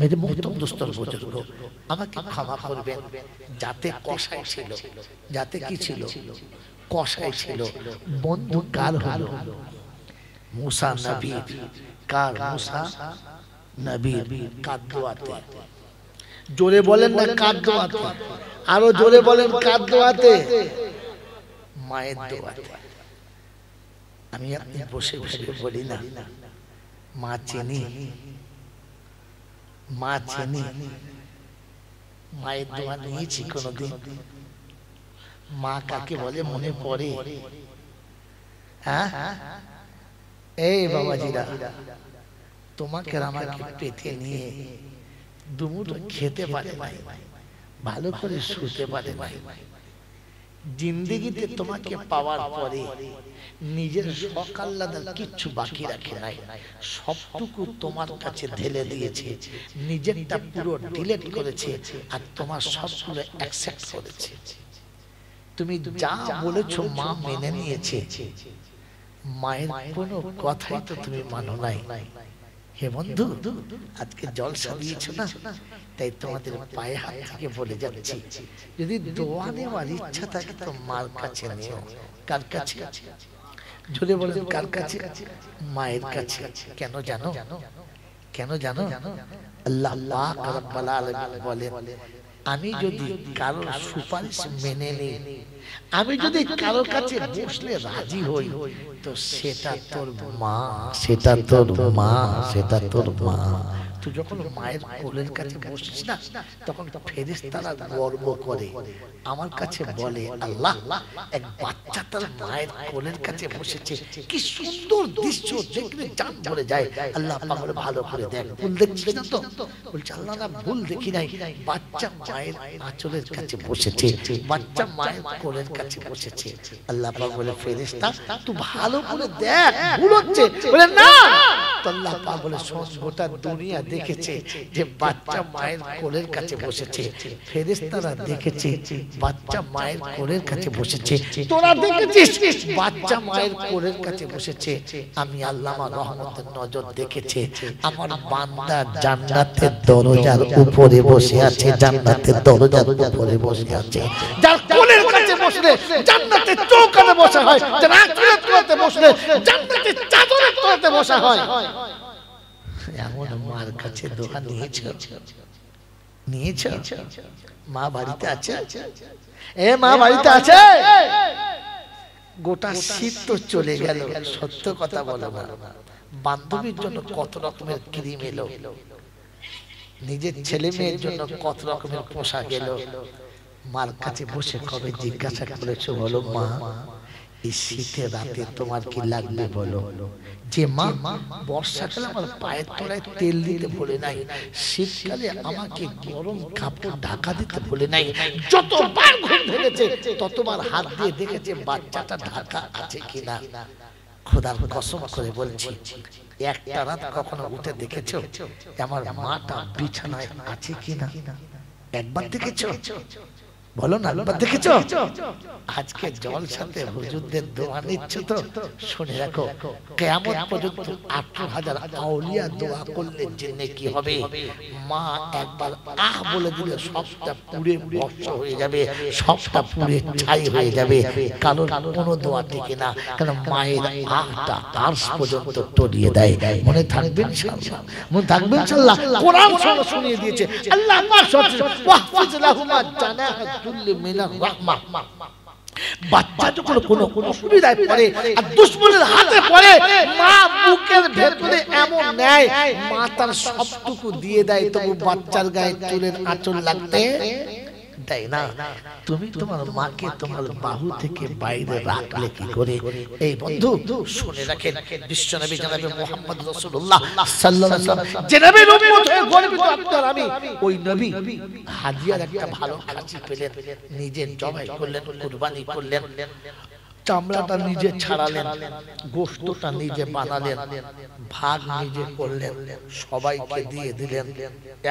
মেরে মোহতরম দোস্তর বুজুর্গ, আমাকে ক্ষমা করবেন, যাতে কসাই ছিল, যাতে কি ছিল? কসাই ছিল। বন্ধু কার হলো? মুসা নবীর। কার? মুসা নবীর। কার দোয়াতে? জোরে বলেন না কার দোয়াতে? আরো জোরে বলেন কার দোয়াতে? মায়ের দোয়াতে। আমি আপনি বসে বসে বলি না মা চিনি, মা চিনি, মায়ের দোয়া নিয়েছি কোনদিন? মা কাকে বলে মনে পড়ে? হ্যাঁ, এই বাবাজিরা, তোমাকে আমাকে পেটে নিয়ে দুমুঠো খেতে পারে নাই, ভালো করে শুতে পারে নাই, জিন্দেগিতে তোমাকে পাওয়ার পরে নিজের শখ আহ্লাদের কিচ্ছু বাকি রাখে নাই, সবটুকু তোমার কাছে ঢেলে দিয়েছে, নিজেরটা পুরো ডিলিট করেছে আর তোমার সবগুলো অ্যাকসেপ্ট করেছে। তুমি যা বলেছো মা মেনে নিয়েছে, মায়ের কোনো কথাই তো তুমি মানো নাই। হে বন্ধু, আজকে জলসা দিয়েছো না, তাই তোমাদের পায়ে হাত থেকে বলে যাচ্ছি, যদি দোয়া নেওয়ার ইচ্ছা থাকে তো মার কাছে নিও। কার কাছে? জোরে বলেন, কার কাছে? মায়ের কাছে। কেন জানো? কেন জানো? আল্লাহ পাক রব্বুল আলামিন বলেন, আমি যদি কারোর সুপারিশ মেনে নিই, আমি যদি কারোর কাছে বসলে রাজি হই, তো সেটা তোর মা, সেটা তোর মা, সেটা তোর মা। তুই যখন মায়ের কোলের কাছে বসিস না, তখন ফেরেশতারা গর্ব করে, আমার কাছে বলে, আল্লাহ, এক বাচ্চা তার মায়ের কোলের কাছে বসেছে, কি সুন্দর দৃশ্য, দেখলে জান ভরে যায়। আল্লাহ পাক বলে, ভালো করে দেখ, ভুল দেখছিস না তো? বলছে, আল্লাহ না, ভুল দেখি নাই, বাচ্চা মায়ের আঁচলের কাছে বসেছে, বাচ্চা মায়ের কোলের কাছে বসেছে। আল্লাহ পাক বলে, ফেরেশতা তুই ভালো করে দেখ, ভুল হচ্ছে। বলে না, আল্লাহ পাক বলে, শোন, গোটা দুনিয়া দেখেছে যে বাচ্চা মায়ের কোলের কাছে বসেছে, ফেরেশতারা দেখেছে বাচ্চা মায়ের কোলের কাছে বসেছে, তোরা দেখেছিস বাচ্চা মায়ের কোলের কাছে বসেছে। আমি আল্লাহ আমার রহমতের নজর দেখেছে, আমার বান্দা জান্নাতের দরজার উপরে বসে আছে, জান্নাতের দরজার উপরে বসে আছে। যার কোলের কাছে বসলে জান্নাতের চৌকাঠে বসা হয়, যার আখিরাত করতে বসলে জান্নাতের চাদরের তলাতে বসা হয়। এমন মার কাছে দোয়া নিয়েছো? নিয়েছো? মা বাড়িতে আছে? এ মা বাড়িতে আছে? গোটা শীত তো চলে গেল, সত্য কথা বলো না, বান্ধবীর জন্য কত রকমের ক্রিম এলো, নিজের ছেলে মেয়ের জন্য কত রকমের পোশাক এলো। মার কাছে বসে কবে জিজ্ঞাসা করেছো, বলো মা, এই শীতের রাতে তোমার কি লাগবে বলো? যে মা বর্ষাকালে আমার পায়ের তলায় তেল দিতে বলে নাই, শীতকালে আমাকে গরম কাপড় ঢাকা দিতে বলে নাই, যতবার ঘুম ভেঙেছে ততবার হাত দিয়ে দেখেছে বাচ্চাটা ঢাকা আছে কিনা। খোদার কসম করে বলছি, একটা রাত কখনো উঠে দেখেছো আমার মাটা বিছানায় আছে কিনা? একবার দেখেছো? বলো না, একবার দেখেছো? আজকে জলসাতে হুজুরদের দোয়া নিচ্ছ তো শুনে রাখো, কিয়ামত পর্যন্ত 18,000 আউলিয়া দোয়া করলে জেনে কি হবে। মা একবার আহ বলে দিলে সবটা পুড়ে ভস্ম হয়ে যাবে, সবটা পুড়ে ছাই হয়ে যাবে, কারণ কোনো দোয়া টিকে না, কারণ মায়ের আহটা আরশ পর্যন্ত তলিয়ে দেয়। মনে থাকবে ইনশাআল্লাহ, মনে থাকবে ইনশাআল্লাহ। কোরআন শুনিয়ে দিয়েছে আল্লাহ পাক ওয়াহফিজ লাহুমা জানাহাতুল মিনার রাহমাহ। বাচ্চা যখন কোনো অসুবিধায় পড়ে আর দুশমনের হাতে পড়ে, মা বুকের ভেতরে এমন নেয়, মা তার সবটুকু দিয়ে দেয়, তবু বাচ্চার গায়ে চুলের আঁচল লাগতে দেয় না। তুমি তোমার মাকে তোমার বাহু থেকে বাইরে রাখলে কি করে? এই বন্ধু শুনে রাখেন, বিশ্বনবী জনাবে মুহাম্মদ রাসূলুল্লাহ সাল্লাল্লাহু আলাইহি ওয়াসাল্লাম, যে নবীর উম্মত হয়ে গর্বিত আপনার আমি, ওই নবী হাদিয়ার একটা ভালো খাসি পেলেন, নিজে জবাই করলেন, কুরবানি করলেন, চামড়াটা নিজে ছাড়ালেন, গোশতটা নিজে বানালেন, ভাগ নিজে করলেন, সবাইকে দিয়ে দিলেন।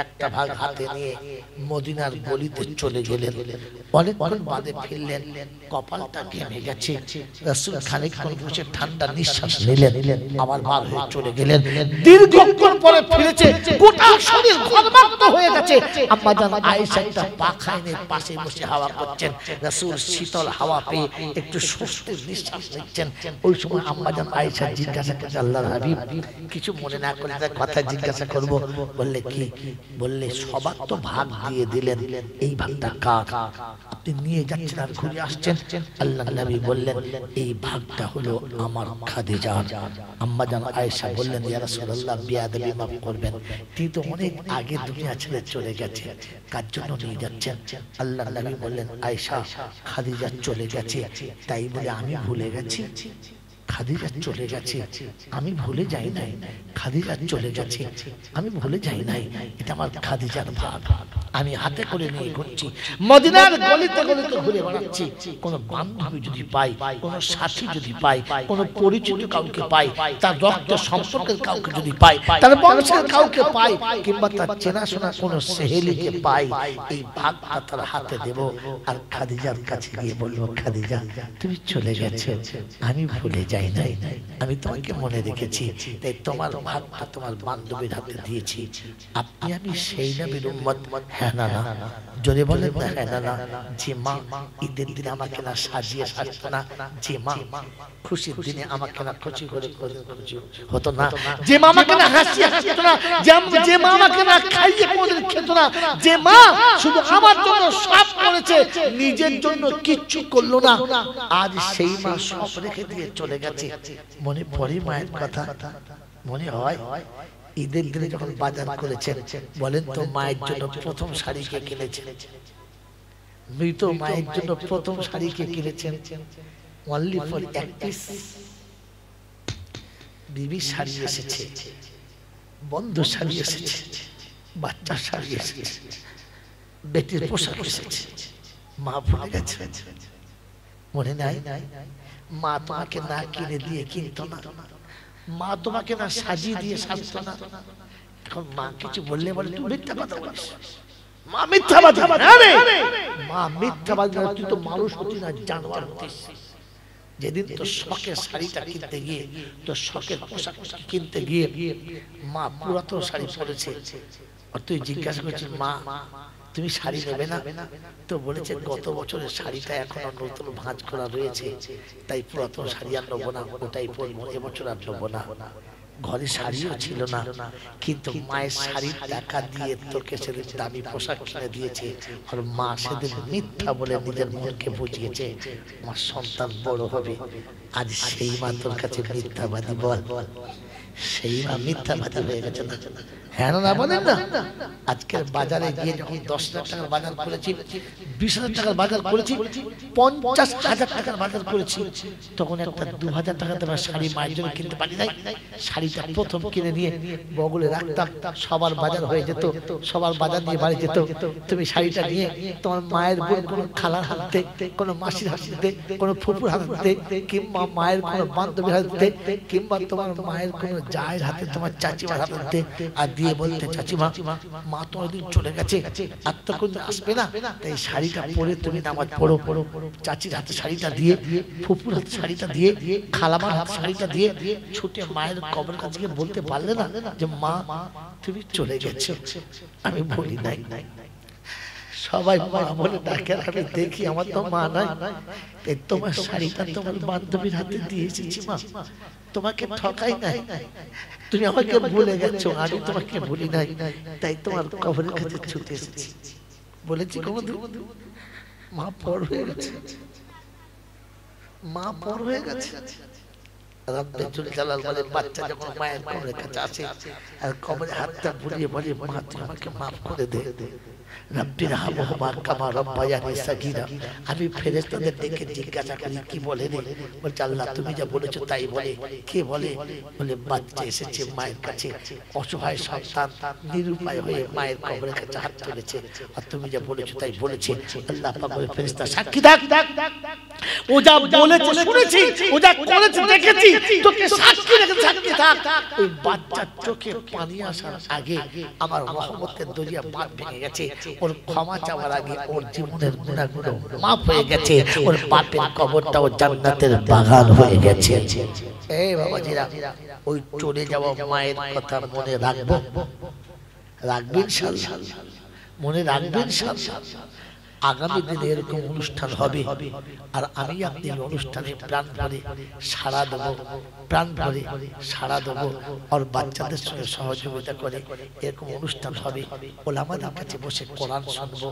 একটা ভাগ হাতে নিয়ে মদিনার গলিতে চলে গেলেন। অনেকক্ষণ বাদে ফিরলেন, কপালটা ঘেমে গেছে। রাসূল খানিকক্ষণ বসে ঠান্ডা নিঃশ্বাস নিলেন, আবার বার হয়ে চলে গেলেন। দীর্ঘক্ষণ পরে ফিরেছে, গোটা শরীর ঘর্মাক্ত হয়ে গেছে। আম্মা জান আয়েশা একটা পাখাইনের পাশে বসে হাওয়া করছেন, রাসূল শীতল হাওয়া পেয়ে একটু স্বস্তির নিঃশ্বাস নিচ্ছেন। ওই সময় আম্মা জান আয়েশা জিজ্ঞাসা করলেন, আল্লাহর হাবিব, কিছু মনে না করে কথা জিজ্ঞাসা করব? বললে কি? বললে সবার তো ভাগ দিয়ে দিলেন, এই ভাগটা কার? আপনি নিয়ে যাচ্ছেন আর ঘুরে আসছেন। আল্লাহর নবী বললেন, এই ভাগটা হলো আমার খাদিজা। আম্মা জান আয়েশা বললেন, ইয়া রাসূলুল্লাহ, বেয়াদবি মাফ করবেন, তিনি তো অনেক আগে দুনিয়া ছেড়ে চলে গেছে, কার জন্য নিয়ে যাচ্ছেন? আল্লাহর নবী বললেন, আয়েশা, খাদিজা চলে গেছে, তাই বলে আমি ভুলে গেছি? খাদিজা চলে গেছে, আমি ভুলে যাই নাই। খাদিজা চলে গেছে, আমি ভুলে যাই নাই। এটা আমার খাদিজার ভাগ। আমি হাতে করে নিয়ে ঘুরছি, মদিনার গলিতে গলিতে ঘুরে বেড়াচ্ছি। কোন বান্ধবী যদি পাই, কোন সাথী যদি পাই, কোন পরিচিত কাউকে পাই, তার রক্ত সম্পর্কের কাউকে যদি পাই, তার বংশের কাউকে পাই, কিংবা তার চেনাশোনা কোন সেহেলিকে পাই, এই ভাগটা তার হাতে দেব। আর খাদিজার কাছে গিয়ে বলবো, খাদিজা তুমি চলে গেছো, আমি ভুলে যাই নাই, আমি তোমাকে মনে রেখেছি, তাই তোমার ভাগটা তোমার বান্ধবীর হাতে দিয়েছি। আপনি আমি সেই নবীর উম্মত, হ্যাঁ না না? জোরে বলেন না হ্যাঁ না না? যে মা ঈদের দিনে আমাকে না সাজিয়ে সাজতো না, যে মা খুশির দিনে আমাকে না খুশি করে খুশি হতো না, যে মা আমাকে না হাসিয়ে হাসতো না, যে মা আমাকে না খাইয়ে কোনদিন খেত না, যে মা শুধু আমার জন্য সব করেছে, নিজের জন্য কিচ্ছু করলো না, আজ সেই মা সব রেখে দিয়ে চলে গেছে। মনে পড়ে মায়ের কথা? মনে হয়? ঈদের দিনে যখন বাজার করেছেন, বলেন তো মায়ের জন্য প্রথম শাড়ি কে কিনেছেন? মৃত মায়ের জন্য প্রথম শাড়ি কে কিনেছেন? অনলি ফর এক পিস বিবি শাড়ি এসেছে, বন্ধু শাড়ি এসেছে, বাচ্চা শাড়ি এসেছে, বেটির পোশাক এসেছে। মা ভুলে গেছে? মনে নাই? মা তোমাকে না কিনে দিয়ে কিনতো না, মা তোমাকে না সাজিয়ে দিয়ে সাজতো না। এখন মা কিছু বললে বলে তুই মিথ্যা কথা বলিস, মা মিথ্যাবাদী। মা মিথ্যাবাদী, তুই তো মানুষ হতি না, জানোয়ার হতিস। যেদিন তো শখের শাড়িটা কিনতে গিয়ে, তো শখের পোশাক কিনতে গিয়ে মা পুরাতন শাড়ি পরেছে, আর তুই জিজ্ঞাসা করছিস মা তুমি শাড়ি নেবে না? তো বলেছে গত বছরের শাড়িটা এখনো নতুন ভাঁজ করা রয়েছে, তাই পুরাতন শাড়ি আর নেবো না, ওটাই পরবো, এবছর আর নেবো না। ঘরে শাড়িও ছিল না, কিন্তু মায়ের শাড়ির টাকা দিয়ে তোকে সেদিন দামি পোশাক কিনে দিয়েছে। আর মা সেদিন মিথ্যা বলে নিজের মনকে বুঝিয়েছে আমার সন্তান বড় হবে। আজ সেই মা তোর কাছে মিথ্যাবাদী। বল, সেই মা মিথ্যাবাদী হয়ে গেছে না? হ্যাঁ না বলেন না? আজকের বাজারে গিয়ে যখন 10 লাখ টাকার বাজার করেছি, 20,000 টাকার বাজার করেছি, 50,000 টাকার বাজার করেছি, তখন একটা 2,000 টাকা তোমার শাড়ি মায়ের জন্য কিনতে পারি নাই। শাড়িটা প্রথম কিনে নিয়ে বগলে রাখতাম, সবার বাজার হয়ে যেত, সবার বাজার নিয়ে বাড়ি যেত। তুমি শাড়িটা নিয়ে তোমার মায়ের বোন কোনো খালার হাতে, কোনো মাসির হাতে, কোনো ফুপুর হাতে, কিংবা মায়ের কোনো বান্ধবীর হাতে, কিংবা তোমার মায়ের কোনো জায়ের হাতে, তোমার চাচিমার হাতে, আর দিয়ে বলতে চাচিমা মা তো অনেকদিন চলে গেছে, আর তো কোনদিন আসবে না, তাই শাড়িটা পরে তুমি নামাজ পড়ো। চাচির হাতে শাড়িটা দিয়ে, ফুপুর হাতে শাড়িটা দিয়ে, খালামার হাতে শাড়িটা দিয়ে ছুটে মায়ের কবরের কাছে গিয়ে বলতে পারলে না যে মা তুমি চলে গেছো? আমি বলি নাই, সবাই মা বলে ডাকে, আমি দেখি আমার তো মা নাই, তাই তোমার শাড়িটা তোমার বান্ধবীর হাতে দিয়ে এসেছি মা, তোমাকে ঠকাই নাই, তুমি আমাকে ভুলে গেছো, আমি তোমাকে ভুলি নাই, তাই তোমার কবরের কাছে ছুটে এসেছি। বলেছি কোনদিন? মা পর হয়ে গেছে, মা পর হয়ে গেছে। রাব্বুল জালাল বলে বাচ্চা যখন মায়ের কবরের কাছে আসে আর কবরে হাতটা বুলিয়ে বলে মা তুমি আমাকে মাফ করে দে, রব্বির হামহুমা কামা রাব্বায়ানি সাগীরা। আমি ফেরেশতাদের ডেকে জিজ্ঞাসা করি কি বলে রে? বলছে আল্লাহ তুমি যা বলেছো তাই বলে। কে বলে? বলে বাচ্চা এসেছে মায়ের কাছে, অসহায় সন্তান নিরুপায় হয়ে মায়ের কবরের কাছে হাত তুলেছে, আর তুমি যা বলেছো তাই বলেছে। আল্লাহ পাক বলে ফেরেশতা সাক্ষী থাক, ও যা বলেছে শুনেছি, ও যা করেছে দেখেছি, তোকে সাক্ষী রেখে সাক্ষী থাক। ওই বাচ্চার চোখে পানি আসার আগে আমার রহমতের দরিয়া বাঁধ ভেঙে গেছে, ওর ক্ষমা চাওয়ার আগে ওর জীবনের গুনাহগুলো মাফ হয়ে গেছে, ওর বাপের কবরটাও জান্নাতের বাগান হয়ে গেছে। এই বাবাজিরা, ওই চলে যাওয়া মায়ের কথা মনে রাখবো, রাখবেন ইনশাআল্লাহ, মনে রাখবেন ইনশাআল্লাহ। আগামী দিনে এরকম অনুষ্ঠান হবে, আর আমি আপনি অনুষ্ঠানে প্রাণ ভরে সাড়া দেবো, প্রাণ ভরে সাড়া দেবো, আর বাচ্চাদের সঙ্গে সহযোগিতা করে এরকম অনুষ্ঠান হবে। ওলামাদের কাছে বসে কোরআন শুনবো,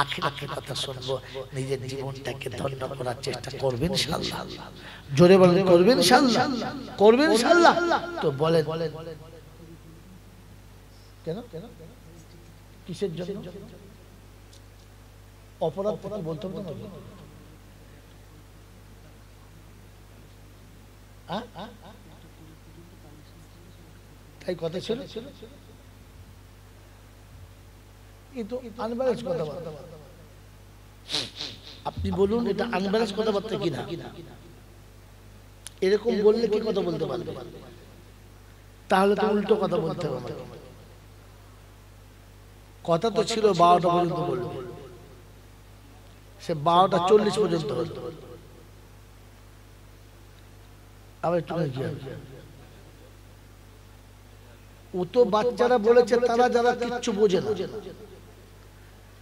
আখিরাতের কথা শুনবো, নিজের জীবনটাকে ধন্য করার চেষ্টা করবেন ইনশাআল্লাহ। জোরে বলেন করবেন ইনশাআল্লাহ, করবেন ইনশাআল্লাহ। তো বলেন কেন কিসের জন্য? অপরাধ থেকে বলতে হবে না, তাই কথা ছিল। তো আনব্যালেন্স কথাবার্তা। আপনি বলুন এটা আনব্যালেন্স কথাবার্তা কিনা? এরকম বললে কি কথা বলতে পারবে? তাহলে তো উল্টো কথা বলতে হবে। কথা তো ছিল 12টা পর্যন্ত বলবো, সে 12টা 40 পর্যন্ত হলো। আবার একটু কি ও তো বাচ্চারা বলেছে তারা যারা কিচ্ছু বোঝে না,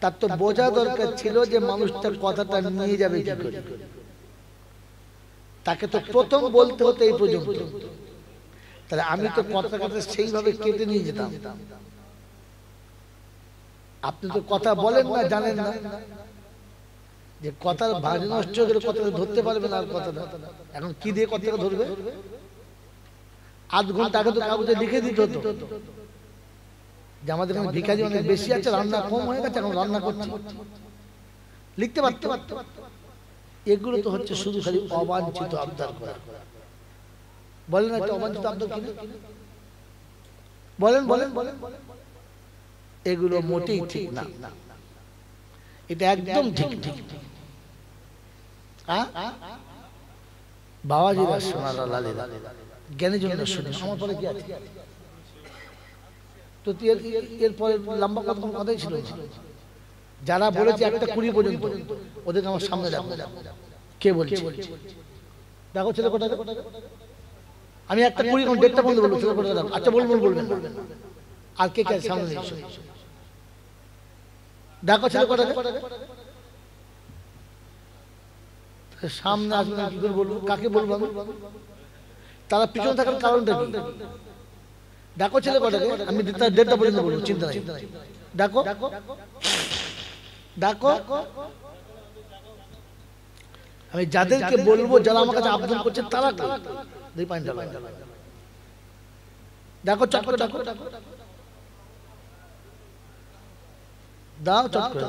তার তো বোঝা দরকার ছিল যে মানুষটা কথাটা নিয়ে যাবে কি করে। তাকে তো প্রথম বলতে হতো এই পর্যন্ত, তাহলে আমি তো কথাটা সেইভাবে কেটে নিয়ে যেতাম। আপনি তো কথা বলেন না, জানেন না যে কথার ভাজ নষ্ট করে কথাটা ধরতে পারবে না। আর কথাটা এখন কি দিয়ে কথাটা ধরবে? আধ ঘন্টা আগে তো কাগজে লিখে দিতে হতো যে আমাদের এখানে ভিখারি অনেক বেশি আছে, রান্না কম হয়ে গেছে, এখন রান্না করছি, লিখতে পারতো। এগুলো তো হচ্ছে শুধু খালি অবাঞ্ছিত আবদার করা। বলেন না এটা অবাঞ্ছিত আবদার কিনা? বলেন বলেন বলেন। এগুলো মোটেই ঠিক না, এটা একদম ঠিক ঠিক। বাবাজিরা সোনারা লালেরা জ্ঞানের জন্য শুনে আমার পরে কি আছে? তো এরপরে লম্বা কোনো কথাই ছিল না। যারা বলেছে 1টা 20 পর্যন্ত ওদেরকে আমার সামনে দেখো, কে বলছে? দেখো ছেলে কোটা, আমি 1টা 20 কোন 1:30 পর্যন্ত বলবো, ছেলে কোটা দেখো। আচ্ছা বলবেন বলবেন, আর কে কে সামনে এসো দেখো ছেলে কোটা, সামনে আসবে কি করে বলবো? কাকে বলবো আমি? তারা পিছনে থাকার কারণটা কি? ডাকো ছেলে কটাকে, আমি 1:30 পর্যন্ত বলবো, চিন্তা নাই। ডাকো ডাকো। আমি যাদেরকে বলবো যারা আমার কাছে আবেদন করছে তারা দুই পয়েন্ট ডাকো, চট করে ডাকো, দাও চট করে।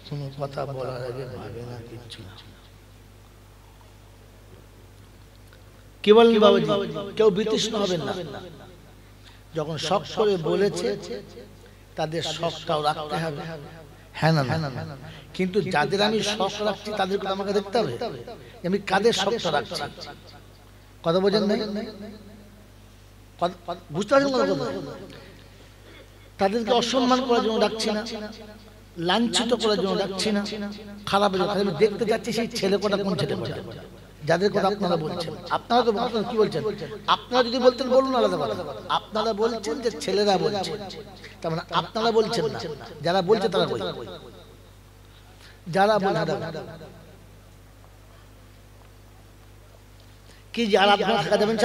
কোনো কথা বলার আগে ভাবে না কিচ্ছু। কি বলেন বাবাজি? কেউ বিতৃষ্ণ হবেন না। যখন শখ করে বলেছে তাদের শখটাও রাখতে হবে, হ্যাঁ না? কিন্তু যাদের আমি শখ রাখছি তাদের কথা আমাকে দেখতে হবে, আমি কাদের শখটা রাখছি। কথা বোঝেন নাই? বুঝতে পারছেন কথা? তাদেরকে অসম্মান করার জন্য ডাকছি না, লাঞ্ছিত করার জন্য ডাকছি না, খারাপ আমি দেখতে যাচ্ছি সেই ছেলে কটা কোন ছেলে কটা যাদের কথা আপনারা বলছেন। আপনারা তো আপনারা কি বলছেন? আপনারা যদি বলতেন বলুন আলাদা কথা। আপনারা বলছেন যে ছেলেরা বলছে, তার মানে আপনারা বলছেন না, যারা বলছে তারা বলছে। যারা বলে কি যারা আপনারা থাকা যাবেন,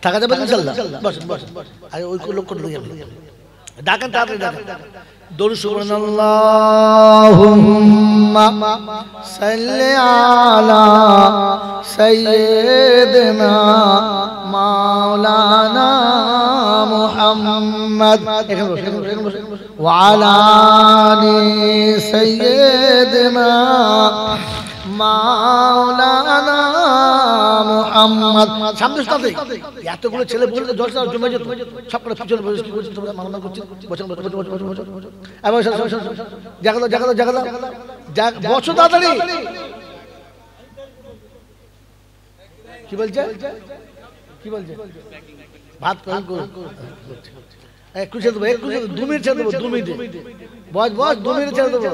থাকা যাবেন ইনশাআল্লাহ। বসেন বসেন, আরে ওই লোক করে দিয়ে ডাকেন, তাড়াতাড়ি ডাকেন। দরুদ সুবহানাল্লাহুম্মা সাল্লি আলা সাইয়্যিদিনা মাওলানা মুহাম্মদ ওয়া আলা আলি সাইয়্যিদিনা মাওলানা মুহাম্মদ। সামনে সাথে এতগুলো ছেলে বলে জলসা জমে যেত, সব করে পিছনে বসে কি করছেন তোমরা? মামলা করছেন, বসেন বসেন বসেন বসেন বসেন। এবার জাগালো জাগালো জাগালো, বসো তাড়াতাড়ি। কি বলছে? কি বলছে? ভাত করেন করুন, একটু ছেড়ে দেবো, একটু 2 মিনিট ছেড়ে দেবো, 2 মিনিট বস বস, 2 মিনিট ছেড়ে দেবো।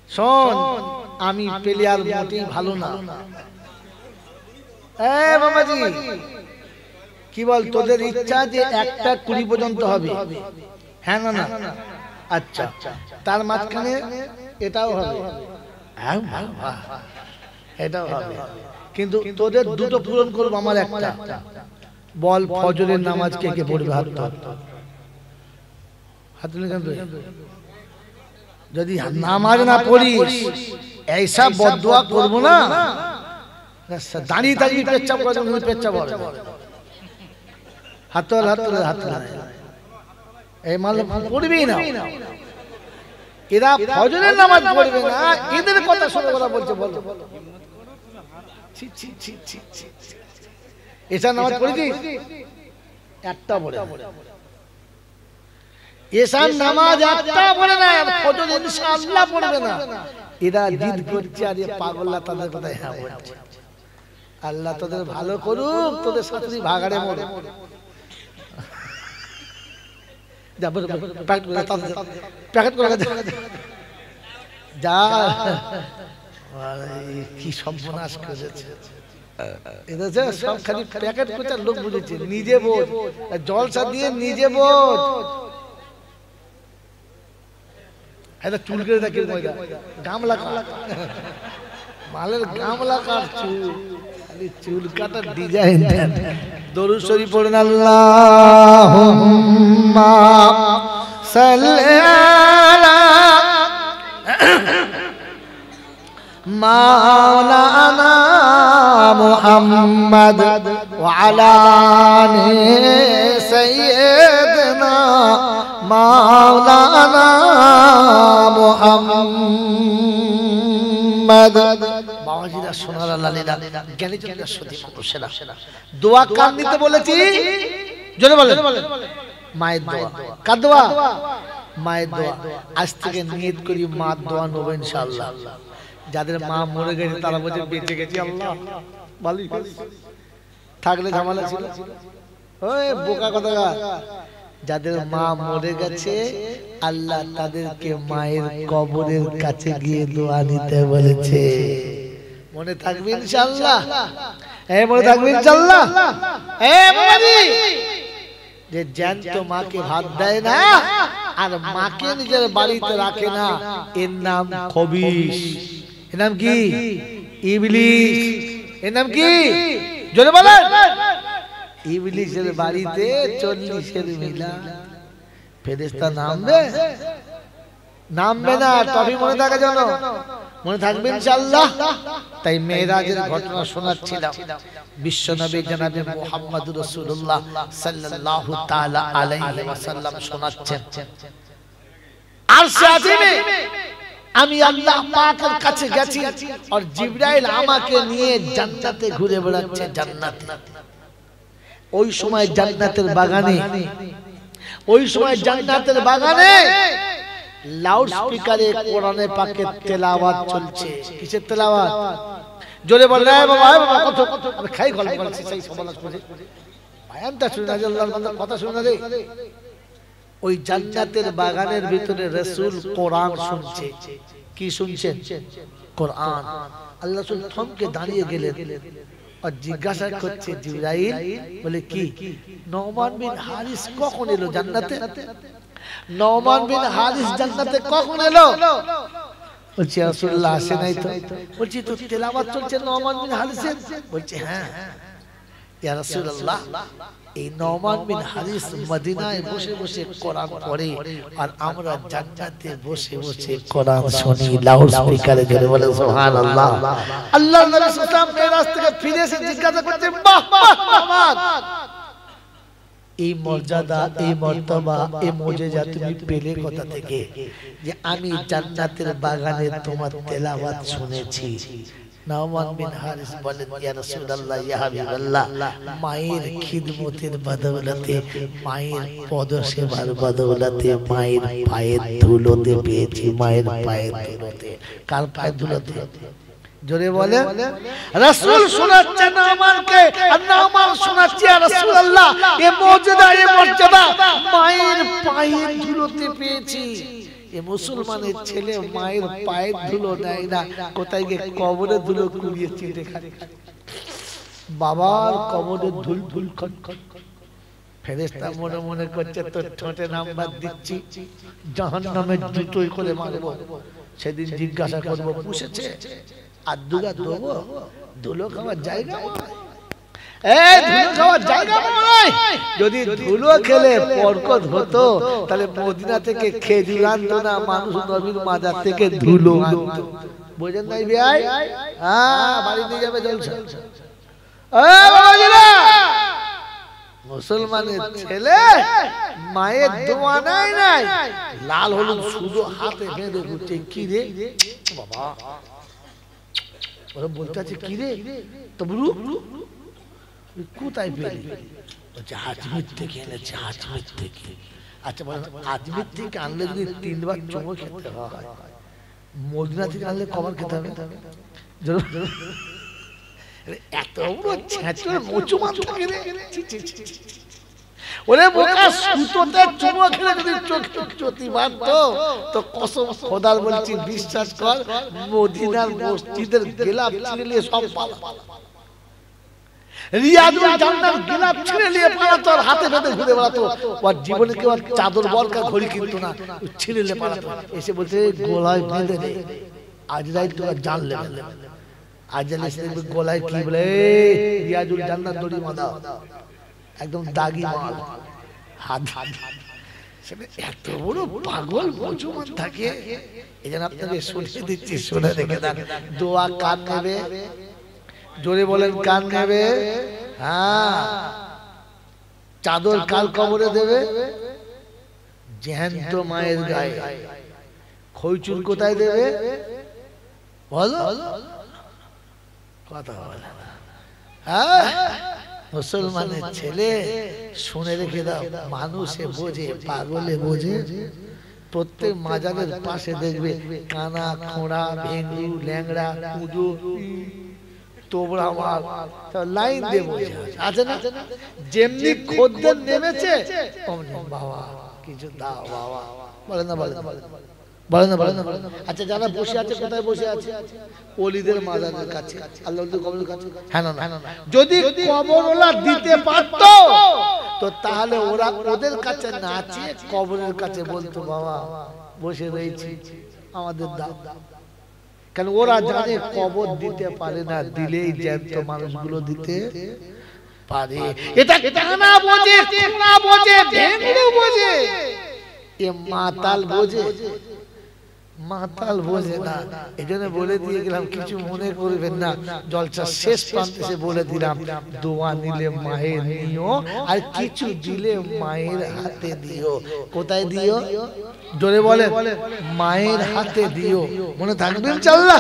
শোন, আমি প্লেয়ার মোটেই ভালো না। বাবাজি কি বল, তোদের ইচ্ছা যে 1টা 20 পর্যন্ত হবে, হ্যাঁ না না? আচ্ছা, তার মাঝখানে এটাও হবে, হ্যাঁ এটাও হবে, কিন্তু তোদের দুটো পূরণ করবো, আমার একটা। বল ফজরের নামাজ কে কে পড়বে? হাত হাত যদি নামাজ না পড়িস এইসব বদদুয়া করবো না। দাঁড়িয়ে দাঁড়িয়ে পেচ্ছাপ করে, পেচ্ছাপ হবে। হাত হাত এই মাল পড়বি না। এরা ফজরের নামাজ পড়বে না, এদের কথা শুনে ওরা বলছে বলো এসা নামাজ পড়েছিস? একটা পড়ে এশার নামাজ একটা পড়ে না, ফজর ইনশাআল্লাহ পড়বে না। এরা জিদ করছে আর এ পাগলরা তাদের কথায় হ্যাঁ বলছে। আল্লাহ তোদের ভালো করুক, তোদের সাথে ভাগাড়ে মরে যা প্যাকেট করে যা কি সর্বনাশ করেছে। সব খালি প্যাকেট করতে লোক বুঝেছে, নিজে বোঝ, জলসা দিয়ে নিজে বোঝ। এটা চুল কেটে দেখি ময়দা গামলা মালের গামলা কাট চুল কাটার ডিজাইন। দরুদ শরীফ পড়েন আল্লাহুম্মা সাল্লি আলা মাওলানা মুহাম্মদ ওয়া আলা আলি সাইয়্যিদিনা মাওলানা মুহাম্মদ। বাবাজিরা সোনারা লালিরা জ্ঞানীজনরা সতী মানুষেরা দোয়া কার নিতে বলেছি জোরে বলেন। মায়ের দোয়া। কার দোয়া? মায়ের দোয়া। আজ থেকে নিয়ত করি মার দোয়া নেব ইনশাআল্লাহ। যাদের মা মরে গেছে তারা বলছে বেঁচে গেছি আল্লাহ, ভালোই থাকলে ঝামেলা ছিল। ওই বোকা কথা। যাদের মা মরে গেছে আল্লাহ তাদেরকে মায়ের কবরের কাছে গিয়ে দোয়া নিতে বলেছে। মনে থাকবে ইনশাআল্লাহ? মনে থাকবে ইনশাআল্লাহ? যে জ্যান্ত মাকে ভাত দেয় না আর মাকে নিজের বাড়িতে রাখে না, এর নাম খবিশ। এর নাম কি? ইবলিস। এর নাম কি? জোরে বলেন। ইবলিসের বাড়িতে 40 মিলা ফেরেশতা নামবে? নামবে না। তবে মনে থাকে যেন, মনে থাকবে ইনশাআল্লাহ। তাই মেরাজের ঘটনা শোনাচ্ছিলাম। বিশ্বনবী জনাবে মুহাম্মদুর রাসূলুল্লাহ সাল্লাল্লাহু তাআলা আলাইহি ওয়াসাল্লাম শোনাচ্ছেন, আরশে আজিমে আমি আল্লাহ পাকের কাছে গেছি আর জিবরাইল আমাকে নিয়ে জান্নাতে ঘুরে বেড়াচ্ছে। জান্নাতে ওই সময় জান্নাতের বাগানে, ওই সময় জান্নাতের বাগানে লাউড স্পিকারে কোরআনে পাকের তেলাওয়াত চলছে। কিসের তেলাওয়াত? জোরে বল রে বাবা, কত আমি খাই গল্প করছি সেই সমালোচ করে বায়ানটা শুনে না, আল্লাহর বান্দার কথা শুনে রে। ওই জান্নাতের বাগানের ভিতরে রাসূল কোরআন শুনছে। কি শুনছেন? কোরআন। আল্লাহ রাসূল থমকে দাঁড়িয়ে গেলেন আর জিজ্ঞাসা করছে জিবরাইল, বলে কি নোমান বিন হারিস কখন এলো জান্নাতে? নোমান বিন হারিস জান্নাতে কখন এলো? বলছি রাসূলুল্লাহ আসে নাই তো। বলছি তো তেলাওয়াত চলছে নোমান বিন হারিসের। বলছে হ্যাঁ ইয়া রাসূলুল্লাহ, এই নোমান বিন হারিস মদিনায় বসে বসে কোরআন পড়ে আর আমরা জান্নাতে বসে বসে কোরআন শুনি লাউড স্পিকারে। জোরে বলে সুবহানাল্লাহ। আল্লাহর নবী সাল্লাল্লাহু আলাইহি ওয়াসাল্লাম মেরাজ থেকে ফিরে এসে জিজ্ঞাসা করতে, বাহ বাহ, এই মর্যাদা, এই মর্তবা, এই মুজিজা তুমি পেলে কোথা থেকে? যে আমি জান্নাতের বাগানে তোমার তেলাওয়াত শুনেছি। নোমান বিন হারিস বলেন, ইয়া রাসূলুল্লাহ, ইয়া হাবিবাল্লাহ, মায়ের খিদমতের বদৌলতে, মায়ের পদসেবার বদৌলতে, মায়ের পায়ের ধুলোতে পেয়েছি। মায়ের পায়ের ধুলোতে। কার পায়ের ধুলোতে? জোরে বলে। রাসূল শোনাচ্ছেন নোমানকে আর নোমান শোনাচ্ছে, ইয়া রাসূলুল্লাহ, এই মুজিজা, এই মর্যাদা মায়ের পায়ের ধুলোতে পেয়েছি। এ মুসলমানের ছেলে মায়ের পায়ের ধুলো নেয় না, কোথায় গিয়ে কবরের ধুলো কুড়িয়ে চেটে খায়। বাবার কবরের ধুল ধুল খট খট। ফেরেশতা মনে মনে করছে তোর ঠোঁটে নাম্বার দিচ্ছি, জাহান্নামের জুতোই করে মারবো। সেদিন জিজ্ঞাসা করবো পুষেছে আর দুগা দেবো? ধুলো খাওয়ার জায়গা যদি ধুলো খেলে বরকত হতো তাহলে মদিনা থেকে খেজুর আনতো না, মানুষ নবীর মাজার থেকে ধুলো আনতো। বোঝেন নাই ভাই? হ্যাঁ, বাড়ি নিয়ে যাবে জলসা। মুসলমানের ছেলে মায়ের দোয়া নাই নাই, লাল হলুদ শুধু হাতে বেঁধে ঘুরছে। কি রে বাবা, ওরা বলতে আছে কি রে তবরু কোথায় পেলি? বলছে আজমির থেকে এনেছে, আজমির থেকে। আচ্ছা বলেন, আজমির থেকে আনলে যদি 3 বার চুমো খেতে হয়, মদিনা থেকে আনলে কবার খেতে হবে? এত বড় ছেঁচড় মোচুমান থাকে রে। ওরে বোকা, সুতোতে চুমো খেলে যদি চোখে জ্যোতি বাঁধতো তো কসম খোদার বলছি বিশ্বাস কর, মদিনার মসজিদের গেলাপ ছিঁড়ে সব পালা। রিয়াজুল জান্নাত গিলাপ ছিঁড়ে নিয়ে পালাতো আর হাতে হাতে ঘুরে বেড়াতো। ওর জীবনে কেউ চাদর বলকা ঘড়ি কিনতো না, ছিঁড়ে নিয়ে পালাতো। এসে বলছে গলায় বেঁধে দে, আজ রাত তোরা জানলে আজ জানলে গলায় কি বলে, রিয়াজুল জান্নাত দড়ি বাঁধা, একদম দাগি মাল হাত। এত বড় পাগল মুসলমান থাকে। এই জন্য আপনাকে শুনিয়ে দিচ্ছি, শুনে রেখে দেন। দোয়া কার নেবে? জোরে বলেন, কার নেবে? হ্যাঁ, চাদর কার কবরে দেবে? জ্যান্ত মায়ের গায়ে। খইচুর কোথায় দেবে বলো? কথা বলে না। হ্যাঁ, মুসলমানের ছেলে শুনে রেখে দাও, মানুষে বোঝে, পাগলে বোঝে। প্রত্যেক মাজারের পাশে দেখবে কানা, খোঁড়া, ভেঙ্গু, ল্যাংড়া, কুঁজো, তোবড়া মাল লাইন দিয়ে বসে আছে না? যেমনি খদ্দের নেমেছে অমনি বাবা কিছু দাও বাবা, বলে না বলে না বলে না বলে না। আচ্ছা, যারা বসে আছে কোথায় বসে আছে? ওলিদের মাজারের কাছে, আল্লাহর কবরের কাছে। হ্যাঁ না, যদি কবরওয়ালা দিতে পারতো তো তাহলে ওরা ওদের কাছে নাচে কবরের কাছে বলতো বাবা বসে রয়েছি আমাদের দাও। কারণ ওরা জানে কবর দিতে পারে না, দিলেই জ্যান্ত মানুষগুলো দিতে পারে। এটা কানা বোঝে, কোনা বোঝে, ভেঙ্গু বোঝে, এ মাতাল বোঝে, মাতাল বোঝে না। এই জন্য বলে দিয়ে গেলাম, কিছু মনে করবেন না। জলসা শেষ প্রান্তে এসে বলে দিলাম, দোয়া নিলে মায়ের নিও, আর কিছু দিলে মায়ের হাতে দিও। কোথায় দিও? জোরে বলেন, মায়ের হাতে দিও। মনে থাকবেন চাল্লা,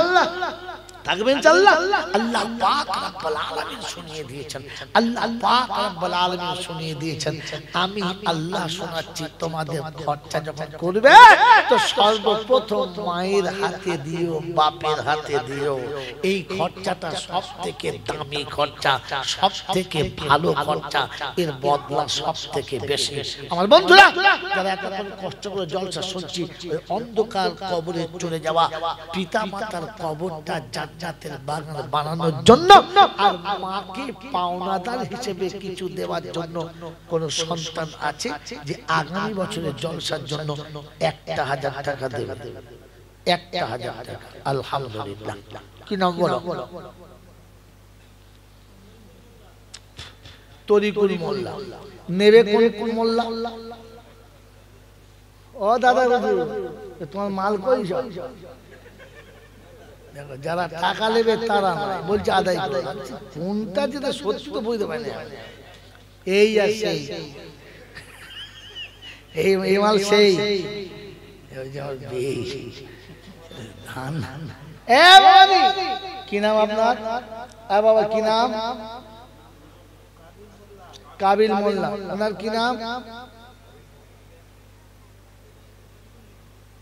থাকবেন চাল্লা। আল্লাহ পাক রব্বুল আলামিন শুনিয়ে দিয়েছেন, আল্লাহ পাক রব্বুল আলামিন শুনিয়ে দিয়েছেন। আমি আল্লাহ শোনাচ্ছি, তোমাদের খরচা যখন করবে তো সর্বপ্রথম মায়ের হাতে দিও, বাপের হাতে দিও। এই খরচাটা সবথেকে দামি খরচা, সবথেকে ভালো খরচা, এর বদলা সবথেকে বেশি। আমার বন্ধুরা যারা এত কষ্ট করে জলসা শুনছি, অন্ধকার কবরে চলে যাওয়া পিতা মাতার কবরটা জান্নাতের বাগান বানানোর জন্য আর মাকে পাওনাদার হিসেবে কিছু দেওয়ার জন্য কোন সন্তান আছে যে আগামী বছরের জলসার জন্য 1000 টাকা দেবে? 1000 টাকা। আলহামদুলিল্লাহ। কি নাম বলো? তরিকুল মোল্লা। নেবে কোন মোল্লা? ও দাদা তোমার মাল কই? যারা টাকা নেবে তারা বলছে আদায় করে। কোনটা যেটা সত্যি তো বুঝতে পারে না। এই আর সেই, এই মাল সেই। কি নাম আপনার? বাবা কি নাম? কাবিল মোল্লা। আপনার কি নাম?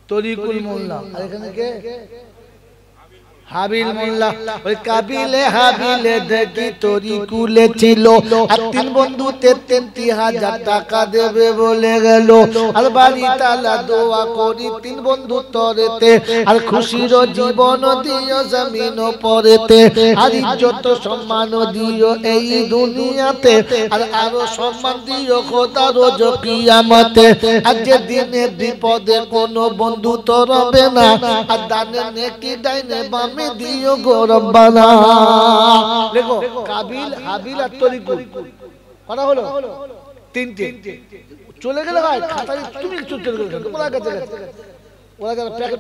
তরিকুল মোল্লা। আর এখানে কে? হাবিল মোল্লা। ওই কাবিলে হাবিলে দেখি তরিকুলে ছিল, আর 3 বন্ধুতে 33,000 টাকা দেবে বলে গেল। আর বাড়ি তালা দোয়া করি 3 বন্ধু তরেতে, আর খুশির জীবন দিও জমিন পরেতে, আর ইজ্জত সম্মান দিও এই দুনিয়াতে, আর আরো সম্মান দিও খোদা রোজ কিয়ামতে। আর যে দিনে বিপদে কোনো বন্ধু তো রবে না, আর দানে নেকি ডাইনে বামে দিও গো রব্বানা। দেখো কাবিল, হাবিল আর তরিকুল করা হলো 3টে। চলে গেলে ভাই খাতায় তুমি চলে গেলে ওরা গেছে, ওরা প্যাকেট